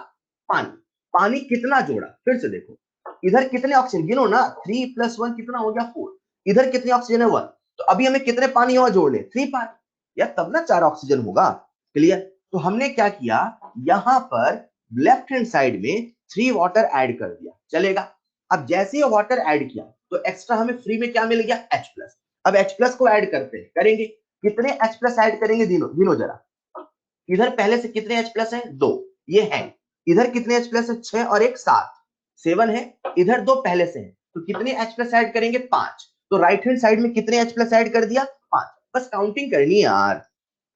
Speaker 1: पानी। पानी कितना जोड़ा फिर से देखो, इधर कितने ऑक्सीजन गिनो ना, 3 + 1 कितना हो गया? 4। इधर कितने ऑक्सीजन है? 1। तो अभी हमें कितने पानी और जोड़ने? 3 पानी, या तब ना 4 ऑक्सीजन होगा। क्लियर? तो हमने क्या किया, यहां पर लेफ्ट हैंड साइड में 3 वाटर ऐड कर दिया, चलेगा? अब जैसे ही वाटर ऐड किया तो एक्स्ट्रा हमें फ्री में क्या मिल गया? H+। अब H+ को ऐड करते हैं, करेंगे कितने H+ ऐड करेंगे? गिनो जरा। इधर पहले से कितने H+ है? 2, ये है। इधर कितने H+ है? 6 और 1 7, 7 है। इधर 2 पहले से है, तो कितने H+ ऐड करेंगे? 5। तो राइट हैंड साइड में कितने H+ ऐड कर दिया? 5। बस काउंटिंग करनी है यार।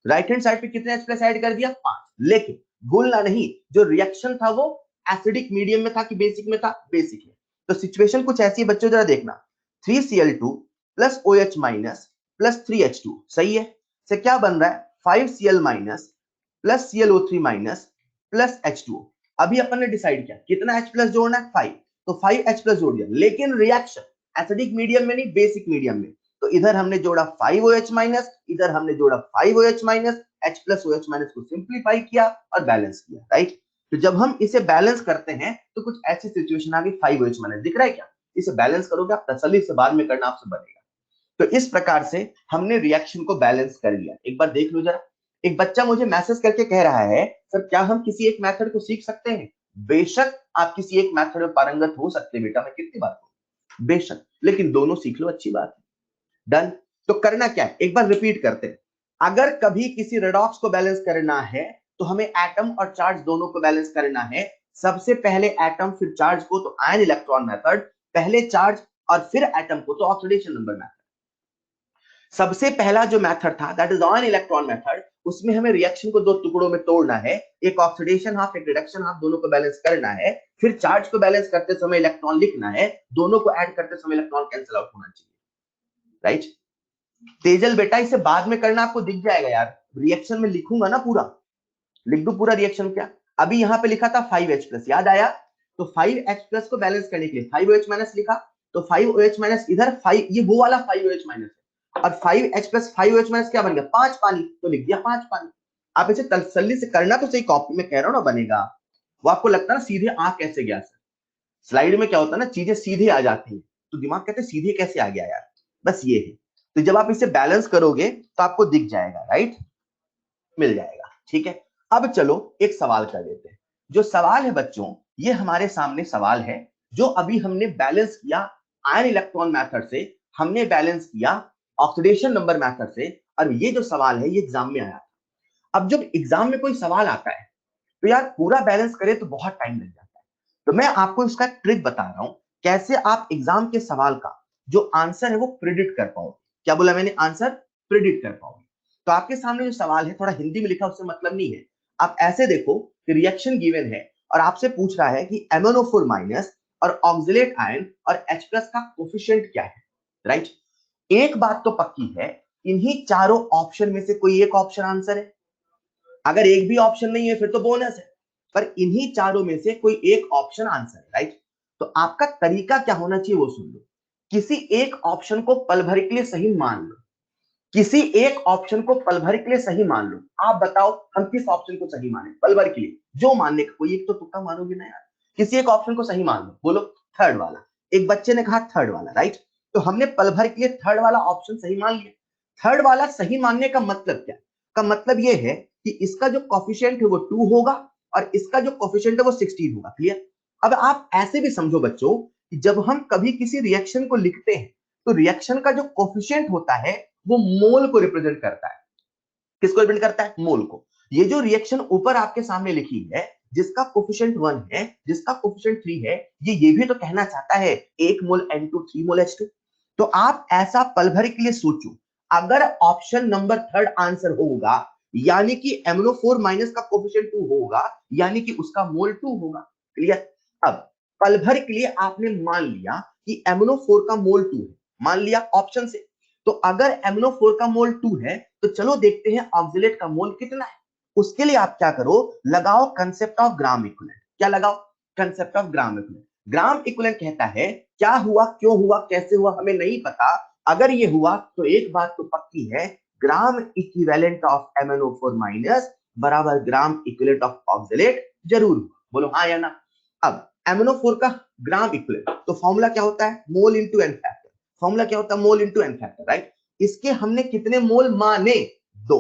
Speaker 1: राइट हैंड साइड पे कितने H+ ऐड कर दिया? 5। लेकिन भूलना नहीं, जो रिएक्शन था वो एसिडिक मीडियम में था कि बेसिक में था? बेसिक में। तो सिचुएशन कुछ ऐसी है बच्चों, जरा देखना। 3Cl2 + OH- + 3H2, सही है? से क्या बन रहा है? 5Cl- + ClO3- + H2O। अभी अपन ने डिसाइड किया कितना H+ जोड़ना है? 5। तो 5 H+ जोड़ दिया, लेकिन रिएक्शन एसिडिक मीडियम में नहीं, बेसिक मीडियम में। तो इधर हमने जोड़ा 5OH-, इधर हमने जोड़ा 5OH-, H+OH- को सिंप्लीफाई किया और बैलेंस किया, राइट? तो जब हम इसे बैलेंस करते हैं तो कुछ ऐसी सिचुएशन आ गई, 5OH- दिख रहा है क्या? इसे बैलेंस करोगे आप, तसल्ली से बाद में करना आपसे बनेगा। तो इस प्रकार से हमने रिएक्शन को बैलेंस कर लिया। एक बार देख लो जरा, एक बच्चा मुझे मैसेज करके कह रहा है, सर क्या हम किसी एक मेथड को सीख सकते हैं? बेशक आप किसी एक मेथड में पारंगत हो सकते हैं बेटा, मैं कितनी बार कहूं, बेशक, लेकिन दोनों सीख लो, अच्छी बात है। डन? तो करना क्या है एक बार रिपीट करते हैं। अगर कभी किसी रेडॉक्स को बैलेंस करना है तो हमें एटम और चार्ज दोनों को बैलेंस करना है। सबसे पहले एटम फिर चार्ज को तो आयन इलेक्ट्रॉन मेथड, पहले चार्ज और फिर एटम को तो ऑक्सीडेशन नंबर मेथड। सबसे पहला जो मेथड था that is ion electron method, उसमें हमें रिएक्शन को दो टुकड़ों में तोड़ना है, एक ऑक्सीडेशन हाफ एक रिडक्शन हाफ, दोनों को बैलेंस करना है। फिर चार्ज को बैलेंस करते समय इलेक्ट्रॉन लिखना है, दोनों को ऐड करते समय इलेक्ट्रॉन कैंसिल आउट होना चाहिए, राइट? तेजल बेटा इसे बाद में करना, आपको दिख जाएगा यार, रिएक्शन में लिखूंगा ना पूरा, लिख दू पूरा रिएक्शन क्या। अभी यहाँ पे लिखा था 5H+, याद आया? तो 5H+ को बैलेंस करने के लिए 5OH- लिखा, तो 5OH- इधर 5, ये वो वाला 5OH- है, और 5H+ 5OH- क्या बन गया? 5 पानी, तो लिख दिया 5 पानी। आप इसे तसल्ली से करना, तो सही कॉपी में कह रहा हूं ना बनेगा। वो आपको लगता है ना सीधे आ कैसे गया सर, स्लाइड में क्या होता है ना, चीजें सीधे आ जाती है, तो दिमाग कहते हैं सीधे कैसे आ गया यार, बस ये है। तो जब आप इसे बैलेंस करोगे तो आपको दिख जाएगा, राइट? मिल जाएगा, ठीक है? अब चलो एक सवाल कर लेते हैं। जो सवाल है बच्चों, ये हमारे सामने सवाल है जो अभी हमने बैलेंस किया आयन इलेक्ट्रॉन मेथड से, हमने बैलेंस किया ऑक्सीडेशन नंबर मेथड से, और ये जो सवाल है ये एग्जाम में आया। अब जब एग्जाम में कोई सवाल आता है तो यार पूरा बैलेंस करे तो बहुत टाइम लग जाता है। तो मैं आपको इसका ट्रिक बता रहा हूं, कैसे आप एग्जाम के सवाल का जो आंसर है वो प्रिडिक्ट कर पाओगे। क्या बोला मैंने? आंसर प्रिडिक्ट कर पाओगे। तो आपके सामने जो सवाल है थोड़ा हिंदी में लिखा, उससे मतलब नहीं है। आप ऐसे देखो कि रिएक्शन गिवन है और आपसे पूछ रहा है कि MnO4 माइनस और ऑक्सिलेट आयन और H प्लस का कोफिशिएंट क्या है, राइट? एक बात तो पक्की है, इन्हीं चारों ऑप्शन में से कोई एक ऑप्शन आंसर है। अगर एक भी ऑप्शन नहीं है फिर तो बोनस है, पर इन्हीं चारों में से कोई एक ऑप्शन आंसर है, राइट? तो आपका तरीका क्या होना चाहिए वो सुन लो। किसी एक ऑप्शन को पल भर के लिए सही मान लो, किसी एक ऑप्शन को पल भर के लिए सही मान लो। आप बताओ हम किस ऑप्शन को सही माने पल भर के लिए? जो मानने का, कोई एक तो तुक्का मानोगे ना यार। किसी एक ऑप्शन को सही मान लो, बोलो थर्ड वाला। एक बच्चे ने कहा थर्ड वाला, राइट? तो हमने पल भर के लिए थर्ड वाला ऑप्शन सही मान लिया। थर्ड वाला सही मानने का मतलब क्या? का मतलब यह है कि इसका जो कोफिशिएंट है वो 2 होगा और इसका जो कोफिशिएंट है वो 16 होगा। क्लियर? अब आप ऐसे भी समझो बच्चों कि जब हम कभी किसी रिएक्शन को लिखते हैं तो रिएक्शन का जो कोफिशिएंट होता है वो मोल को रिप्रेजेंट करता है। किसको रिप्रेजेंट करता है? मोल को। ये जो रिएक्शन ऊपर आपके सामने लिखी है, जिसका कोफिशिएंट 1 है, जिसका कोफिशिएंट 3 है, ये भी तो कहना चाहता है 1 मोल N2 3 मोल H2। तो आप ऐसा पल भर के लिए सोचो, अगर ऑप्शन नंबर थर्ड आंसर होगा यानी कि MnO4 माइनस का कोफिशिएंट 2 होगा, यानी कि उसका मोल 2 होगा। क्लियर? अब पल भर के लिए आपने मान लिया कि MnO4 का मोल 2 है, मान लिया ऑप्शन से। तो अगर MnO4 का मोल 2 है तो चलो देखते हैं ऑक्सिलेट का मोल कितना है। उसके लिए आप क्या करो, लगाओ कंसेप्ट ऑफ ग्राम इक्विवेलेंट। क्या लगाओ? Concept of gram equivalent. Gram equivalent कहता है क्या हुआ, क्यों हुआ, कैसे हुआ हमें नहीं पता। अगर ये हुआ तो एक बात तो पक्की है, ग्राम इक्विवेलेंट ऑफ MnO4 माइनस बराबर ग्राम इक्विवेलेंट ऑफ ऑक्सिलेट जरूर हुआ। बोलो हाँ या ना। अब MnO4 का ग्राम इक्विवेलेंट तो फॉर्मूला क्या होता है? Mole into n factor. Formula क्या होता है? Mole into n factor, right? इसके हमने कितने मोल माने? 2।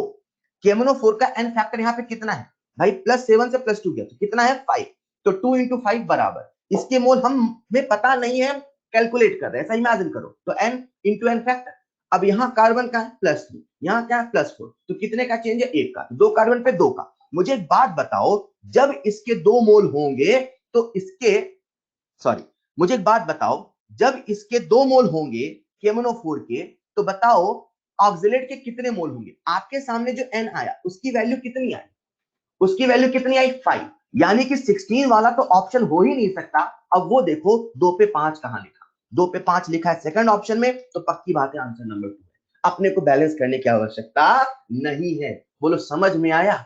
Speaker 1: KMnO4 का एन फैक्टर यहाँ पे कितना है भाई? +7 से +2 गया तो कितना है? 5। तो 2 इंटू 5 बराबर, इसके मोल हमें पता नहीं है, कैलकुलेट कर रहे हैं, ऐसा इमेजिन करो। तो n इंटू एन फैक्टर। अब यहाँ कार्बन का है +3, यहाँ क्या है +4, तो कितने का चेंज है? 1 का। 2 कार्बन पे 2 का। मुझे एक बात बताओ, जब इसके 2 मोल होंगे तो इसके, सॉरी, मुझे एक बात बताओ, जब इसके 2 मोल होंगे KMnO4 के, तो बताओ ऑक्सिलेट के कितने मोल होंगे? आपके सामने जो n आया उसकी वैल्यू कितनी आई? उसकी वैल्यू कितनी आई? 5। यानी कि 16 वाला तो ऑप्शन हो ही नहीं सकता। अब वो देखो 2 पे 5 कहां लिखा? 2 पे 5 लिखा है सेकंड ऑप्शन में, तो पक्की बात है आंसर नंबर 2 है। अपने को बैलेंस करने की आवश्यकता नहीं है। बोलो समझ में आया?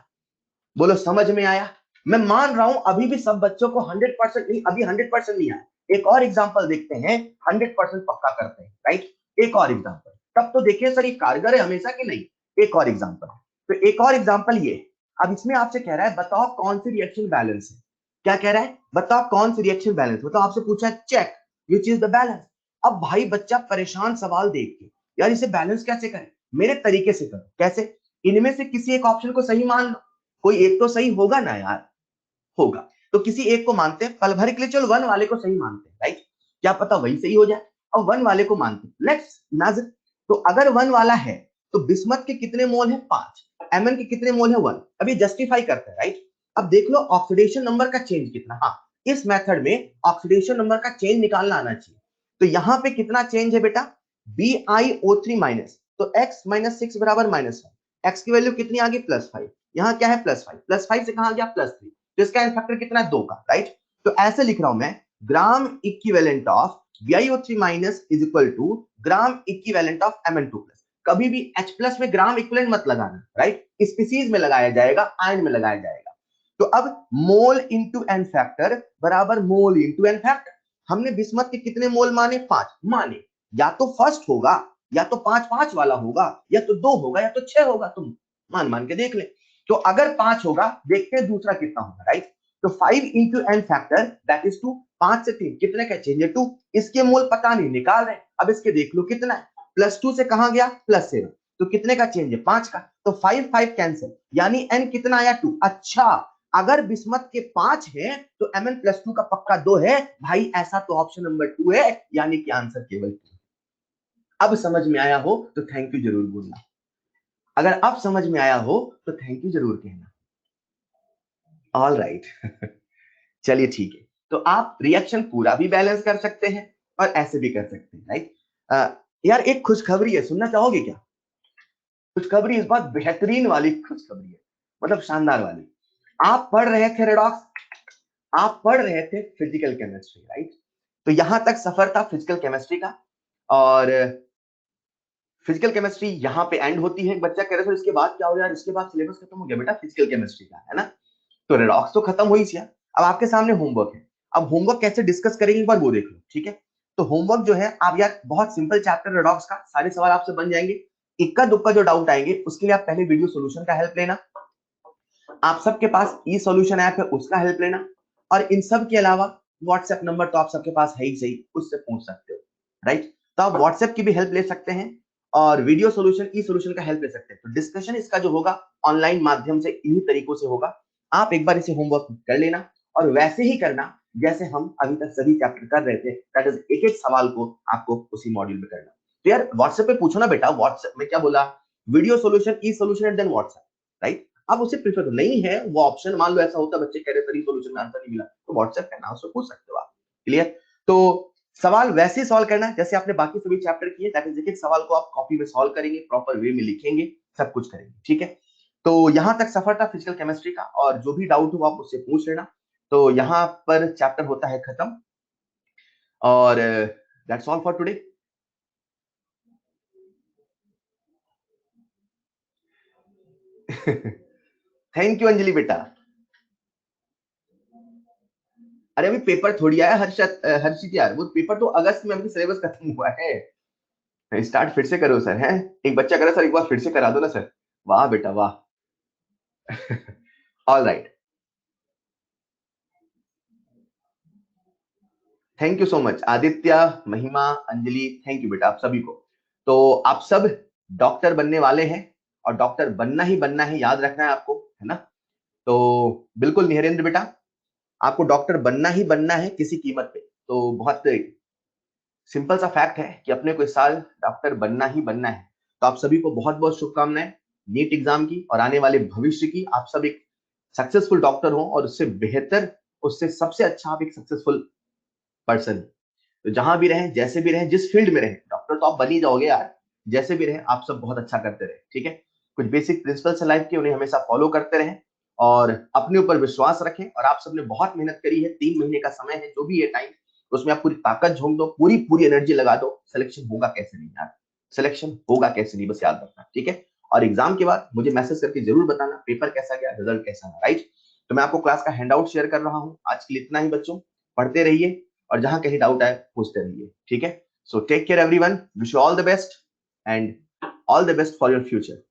Speaker 1: बोलो समझ में आया? मैं मान रहा हूं अभी भी सब बच्चों को 100% नहीं, अभी 100% नहीं आया। एक और एग्जांपल देखते हैं, 100% पक्का करते हैं, राइट? एक और एग्जांपल, तब तो देखिए सर ये कारगर है हमेशा कि नहीं। एक और एग्जांपल, तो एक और एग्जांपल ये। अब इसमें आपसे कह रहा है बताओ कौन सी रिएक्शन बैलेंस है। क्या कह रहा है? बताओ कौन सी रिएक्शन बैलेंस। मतलब आपसे पूछा है check which is the balance. अब भाई बच्चा परेशान सवाल देख के, यार इसे बैलेंस कैसे करें? मेरे तरीके से करो। कैसे? इनमें से किसी एक ऑप्शन को सही मान लो, कोई एक तो सही होगा ना यार, होगा। तो किसी एक को मानते हैं पल भर के लिए, चलो 1 वाले को सही मानते हैं, राइट? क्या पता वही सही हो जाए। और 1 वाले को मानते हैं, लेट्स इमेजिन। तो अगर 1 वाला है तो बिस्मथ के कितने मोल है? 5। Mn के कितने मोल है? 1। अभी जस्टिफाई करते हैं, राइट? अब देख लो ऑक्सीडेशन नंबर का चेंज कितना। हाँ, इस मेथड में ऑक्सीडेशन नंबर का चेंज निकालना आना चाहिए। तो यहां पे कितना चेंज है बेटा? BiO3 माइनस, तो x माइनस 6 बराबर -1। x की वैल्यू कितनी आ गई? +5। यहाँ क्या है? +5। +5 से कहां गया? +3। तो इसका एन फैक्टर कितना है? 2 का, राइट? तो ऐसे लिख रहा हूं मैं, gram equivalent of BiO3 minus is equal to gram equivalent of Mn2 plus. कभी भी H प्लस में ग्राम इक्विवेलेंट मत लगाना, राइट? स्पीसीज में लगाया जाएगा, आयन में लगाया जाएगा। तो अब मोल इंटू एन फैक्टर बराबर मोल इंटू एन फैक्टर। हमने बिस्मथ के कितने मोल माने? 5 माने। या तो फर्स्ट होगा, या तो 5-5 वाला होगा, या तो 2 होगा, या तो 6 होगा। तुम मान मान के देख ले। तो अगर 5 होगा, देखते हैं दूसरा कितना होगा, राइट? तो 5 into n factor that is 2। 5 से 3 कितने का चेंज है? 2। इसके मोल पता नहीं, निकाल रहे। अब इसके देख लो कितना है? +2 से कहां गया? +7। तो कितने का चेंज है? 5 का। तो 5 5 कैंसिल, यानी n कितना आया? 2। अच्छा, अगर बिस्मथ के 5 है तो Mn+2 का पक्का 2 है भाई। ऐसा तो ऑप्शन नंबर 2 है, यानी कि आंसर केवल 2। अब समझ में आया हो तो थैंक यू जरूर बोलना। अगर अब समझ में आया हो तो थैंक यू जरूर कहना। All right. चलिए ठीक है। तो आप रिएक्शन पूरा भी बैलेंस कर सकते हैं और ऐसे भी कर सकते हैं, राइट? यार एक खुशखबरी है, सुनना चाहोगे क्या? खुशखबरी इस बार बेहतरीन वाली खुशखबरी है, मतलब शानदार वाली। आप पढ़ रहे थे रेडॉक्स, आप पढ़ रहे थे फिजिकल केमिस्ट्री, राइट? तो यहां तक सफर था फिजिकल केमिस्ट्री का, और फिजिकल केमिस्ट्री यहाँ पे एंड होती है। बच्चा कह रहे थे इसके बाद क्या हो यार, इसके बाद सिलेबस खत्म हो गया बेटा फिजिकल केमिस्ट्री का, है ना? तो रेडॉक्स तो खत्म हो ही गया। अब आपके सामने होमवर्क है। अब होमवर्क कैसे डिस्कस करेंगे एक बार वो देख लो, ठीक है? तो होमवर्क जो है, आप यार बहुत सिंपल चैप्टर रेडॉक्स का, सारे सवाल आपसे बन जाएंगे। इक्का दुक्का जो डाउट आएंगे उसके लिए आप पहले वीडियो सोल्यूशन का हेल्प लेना। आप सबके पास ई सोल्यूशन ऐप है, उसका हेल्प लेना। और इन सब के अलावा व्हाट्सएप नंबर तो आप सबके पास है ही सही, उससे पूछ सकते हो, राइट? तो आप व्हाट्सएप की भी हेल्प ले सकते हैं और वीडियो सोल्यूशन ई सोल्यूशन का हेल्प ले सकते हैं। तो डिस्कशन इसका जो होगा ऑनलाइन माध्यम से इन्हीं तरीकों से होगा। आप एक बार इसे होमवर्क कर लेना और वैसे ही करना जैसे हम अभी तक सभी चैप्टर कर रहे थे, दैट इज एक एक सवाल को आपको उसी मॉड्यूल में करना। तो यार व्हाट्सएप पे पूछो ना बेटा, व्हाट्सएप में क्या बोला, video solution e solution and then WhatsApp, right? आप उसे प्रीफर करो, नहीं है वो ऑप्शन, मान लो ऐसा होता बच्चे कह रहे सर सोल्यूशन में आंसर नहीं मिला, तो व्हाट्सएप करना, उससे पूछ सकते हो आप। क्लियर? तो सवाल वैसे सॉल्व करना है जैसे आपने बाकी सभी चैप्टर किए, दैट इज एक एक सवाल को आप कॉपी में सॉल्व करेंगे, प्रॉपर वे में लिखेंगे, सब कुछ करेंगे, ठीक है? तो यहां तक सफर था फिजिकल केमिस्ट्री का, और जो भी डाउट हो आप उससे पूछ लेना। तो यहाँ पर चैप्टर होता है खत्म, और that's all for today. Thank you Anjali बेटा। अरे अभी पेपर थोड़ी आया हर्षित यार, वो पेपर तो अगस्त में, अभी सिलेबस खत्म हुआ है। स्टार्ट फिर से करो सर, है? एक बच्चा कह रहा सर एक बार फिर से करा दो ना सर। वाह बेटा वाह। All right, thank you so much Aditya, महिमा, अंजलि, थैंक यू बेटा आप सभी को। तो आप सब डॉक्टर बनने वाले हैं, और डॉक्टर बनना ही बनना है, याद रखना है आपको, है ना? तो बिल्कुल निहरेंद्र बेटा, आपको डॉक्टर बनना ही बनना है किसी कीमत पे। तो बहुत सिंपल सा फैक्ट है कि अपने को इस साल डॉक्टर बनना ही बनना है। तो आप सभी को बहुत बहुत शुभकामनाएं नीट एग्जाम की और आने वाले भविष्य की। आप सब एक सक्सेसफुल डॉक्टर हो, और उससे बेहतर, उससे सबसे अच्छा आप एक सक्सेसफुल पर्सन। तो जहां भी रहें, जैसे भी रहें, जिस फील्ड में रहें, डॉक्टर तो आप बन ही जाओगे यार। जैसे भी रहें आप सब बहुत अच्छा करते रहे, ठीक है? कुछ बेसिक प्रिंसिपल्स है लाइफ के, उन्हें हमेशा फॉलो करते रहें, और अपने ऊपर विश्वास रखें। और आप सबने बहुत मेहनत करी है, 3 महीने का समय है, जो भी है टाइम, उसमें आप पूरी ताकत झोंक दो, पूरी पूरी एनर्जी लगा दो। सिलेक्शन होगा कैसे नहीं यार, सिलेक्शन होगा कैसे नहीं, बस याद रखना, ठीक है? और एग्जाम के बाद मुझे मैसेज करके जरूर बताना पेपर कैसा गया, रिजल्ट कैसा है, राइट? तो मैं आपको क्लास का हैंडआउट शेयर कर रहा हूं। आज के लिए इतना ही बच्चों, पढ़ते रहिए, और जहां कहीं डाउट आए पूछते रहिए, ठीक है? So take care everyone, wish you all the best, and all the best for your future.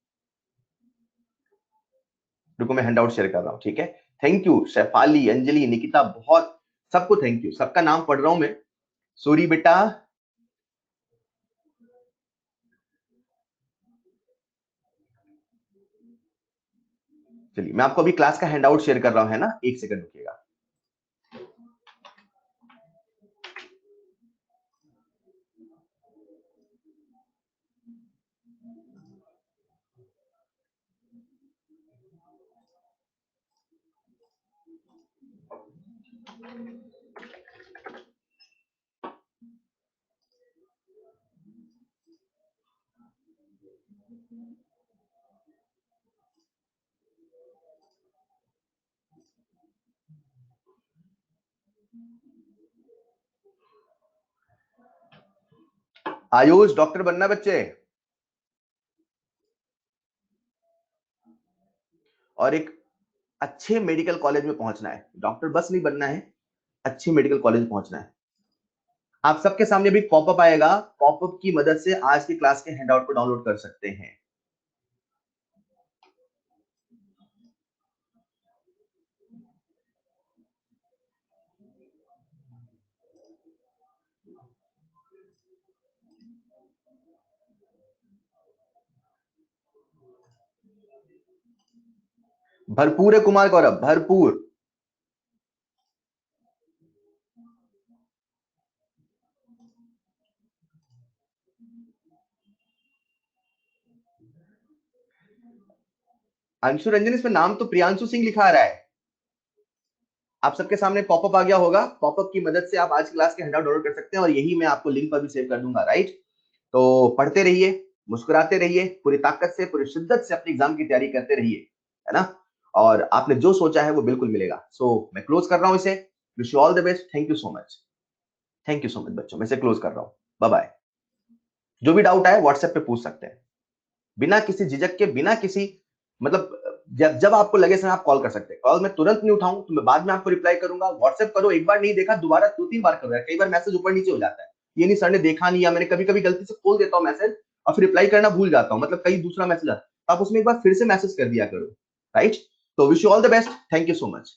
Speaker 1: रुको मैं हैंडआउट शेयर कर रहा हूँ, ठीक है? थैंक यू शेफाली, अंजलि, निकिता, बहुत सबको थैंक यू, सबका नाम पढ़ रहा हूं मैं। सूरी बेटा, चलिए मैं आपको अभी क्लास का हैंडआउट शेयर कर रहा हूं, है ना? एक सेकंड रुकिएगा। आयुष, डॉक्टर बनना बच्चे, और एक अच्छे मेडिकल कॉलेज में पहुंचना है। डॉक्टर बस नहीं बनना है, अच्छे मेडिकल कॉलेज में पहुंचना है। आप सबके सामने भी पॉपअप आएगा, पॉपअप की मदद से आज की क्लास के हैंडआउट को डाउनलोड कर सकते हैं। भरपूर है कुमार गौरव, भरपूर। अंशु रंजन, इसमें नाम तो प्रियांशु सिंह लिखा आ रहा है। आप सबके सामने पॉपअप आ गया होगा, पॉपअप की मदद से आप आज क्लास के हैंडआउट डाउनलोड कर सकते हैं, और यही मैं आपको लिंक पर भी सेव कर दूंगा, राइट? तो पढ़ते रहिए, मुस्कुराते रहिए, पूरी ताकत से, पूरी शिद्दत से अपनी एग्जाम की तैयारी करते रहिए, है ना? और आपने जो सोचा है वो बिल्कुल मिलेगा। सो मैं क्लोज कर रहा हूं इसे। Wish you all the best. Thank you so much. Thank you so much बच्चों, मैं इसे क्लोज कर रहा हूं। Bye bye. जो भी डाउट आए व्हाट्सएप पे पूछ सकते हैं, बिना किसी झिझक के, बिना किसी मतलब जब जब आपको लगे समय आप कॉल कर सकते हैं। कॉल मैं तुरंत नहीं उठाऊं तो मैं बाद में आपको रिप्लाई करूंगा। व्हाट्सएप करो, एक बार नहीं देखा दोबारा 2-3 बार करो यार, कई बार मैसेज ऊपर नीचे हो जाता है। ये नहीं सर ने देखा नहीं, या मैंने कभी कभी गलती से खोल देता हूं मैसेज और फिर रिप्लाई करना भूल जाता हूं, मतलब कहीं दूसरा मैसेज आता है, आप उसमें एक बार फिर से मैसेज कर दिया करो। राइट? तो wish you all the best. Thank you so much.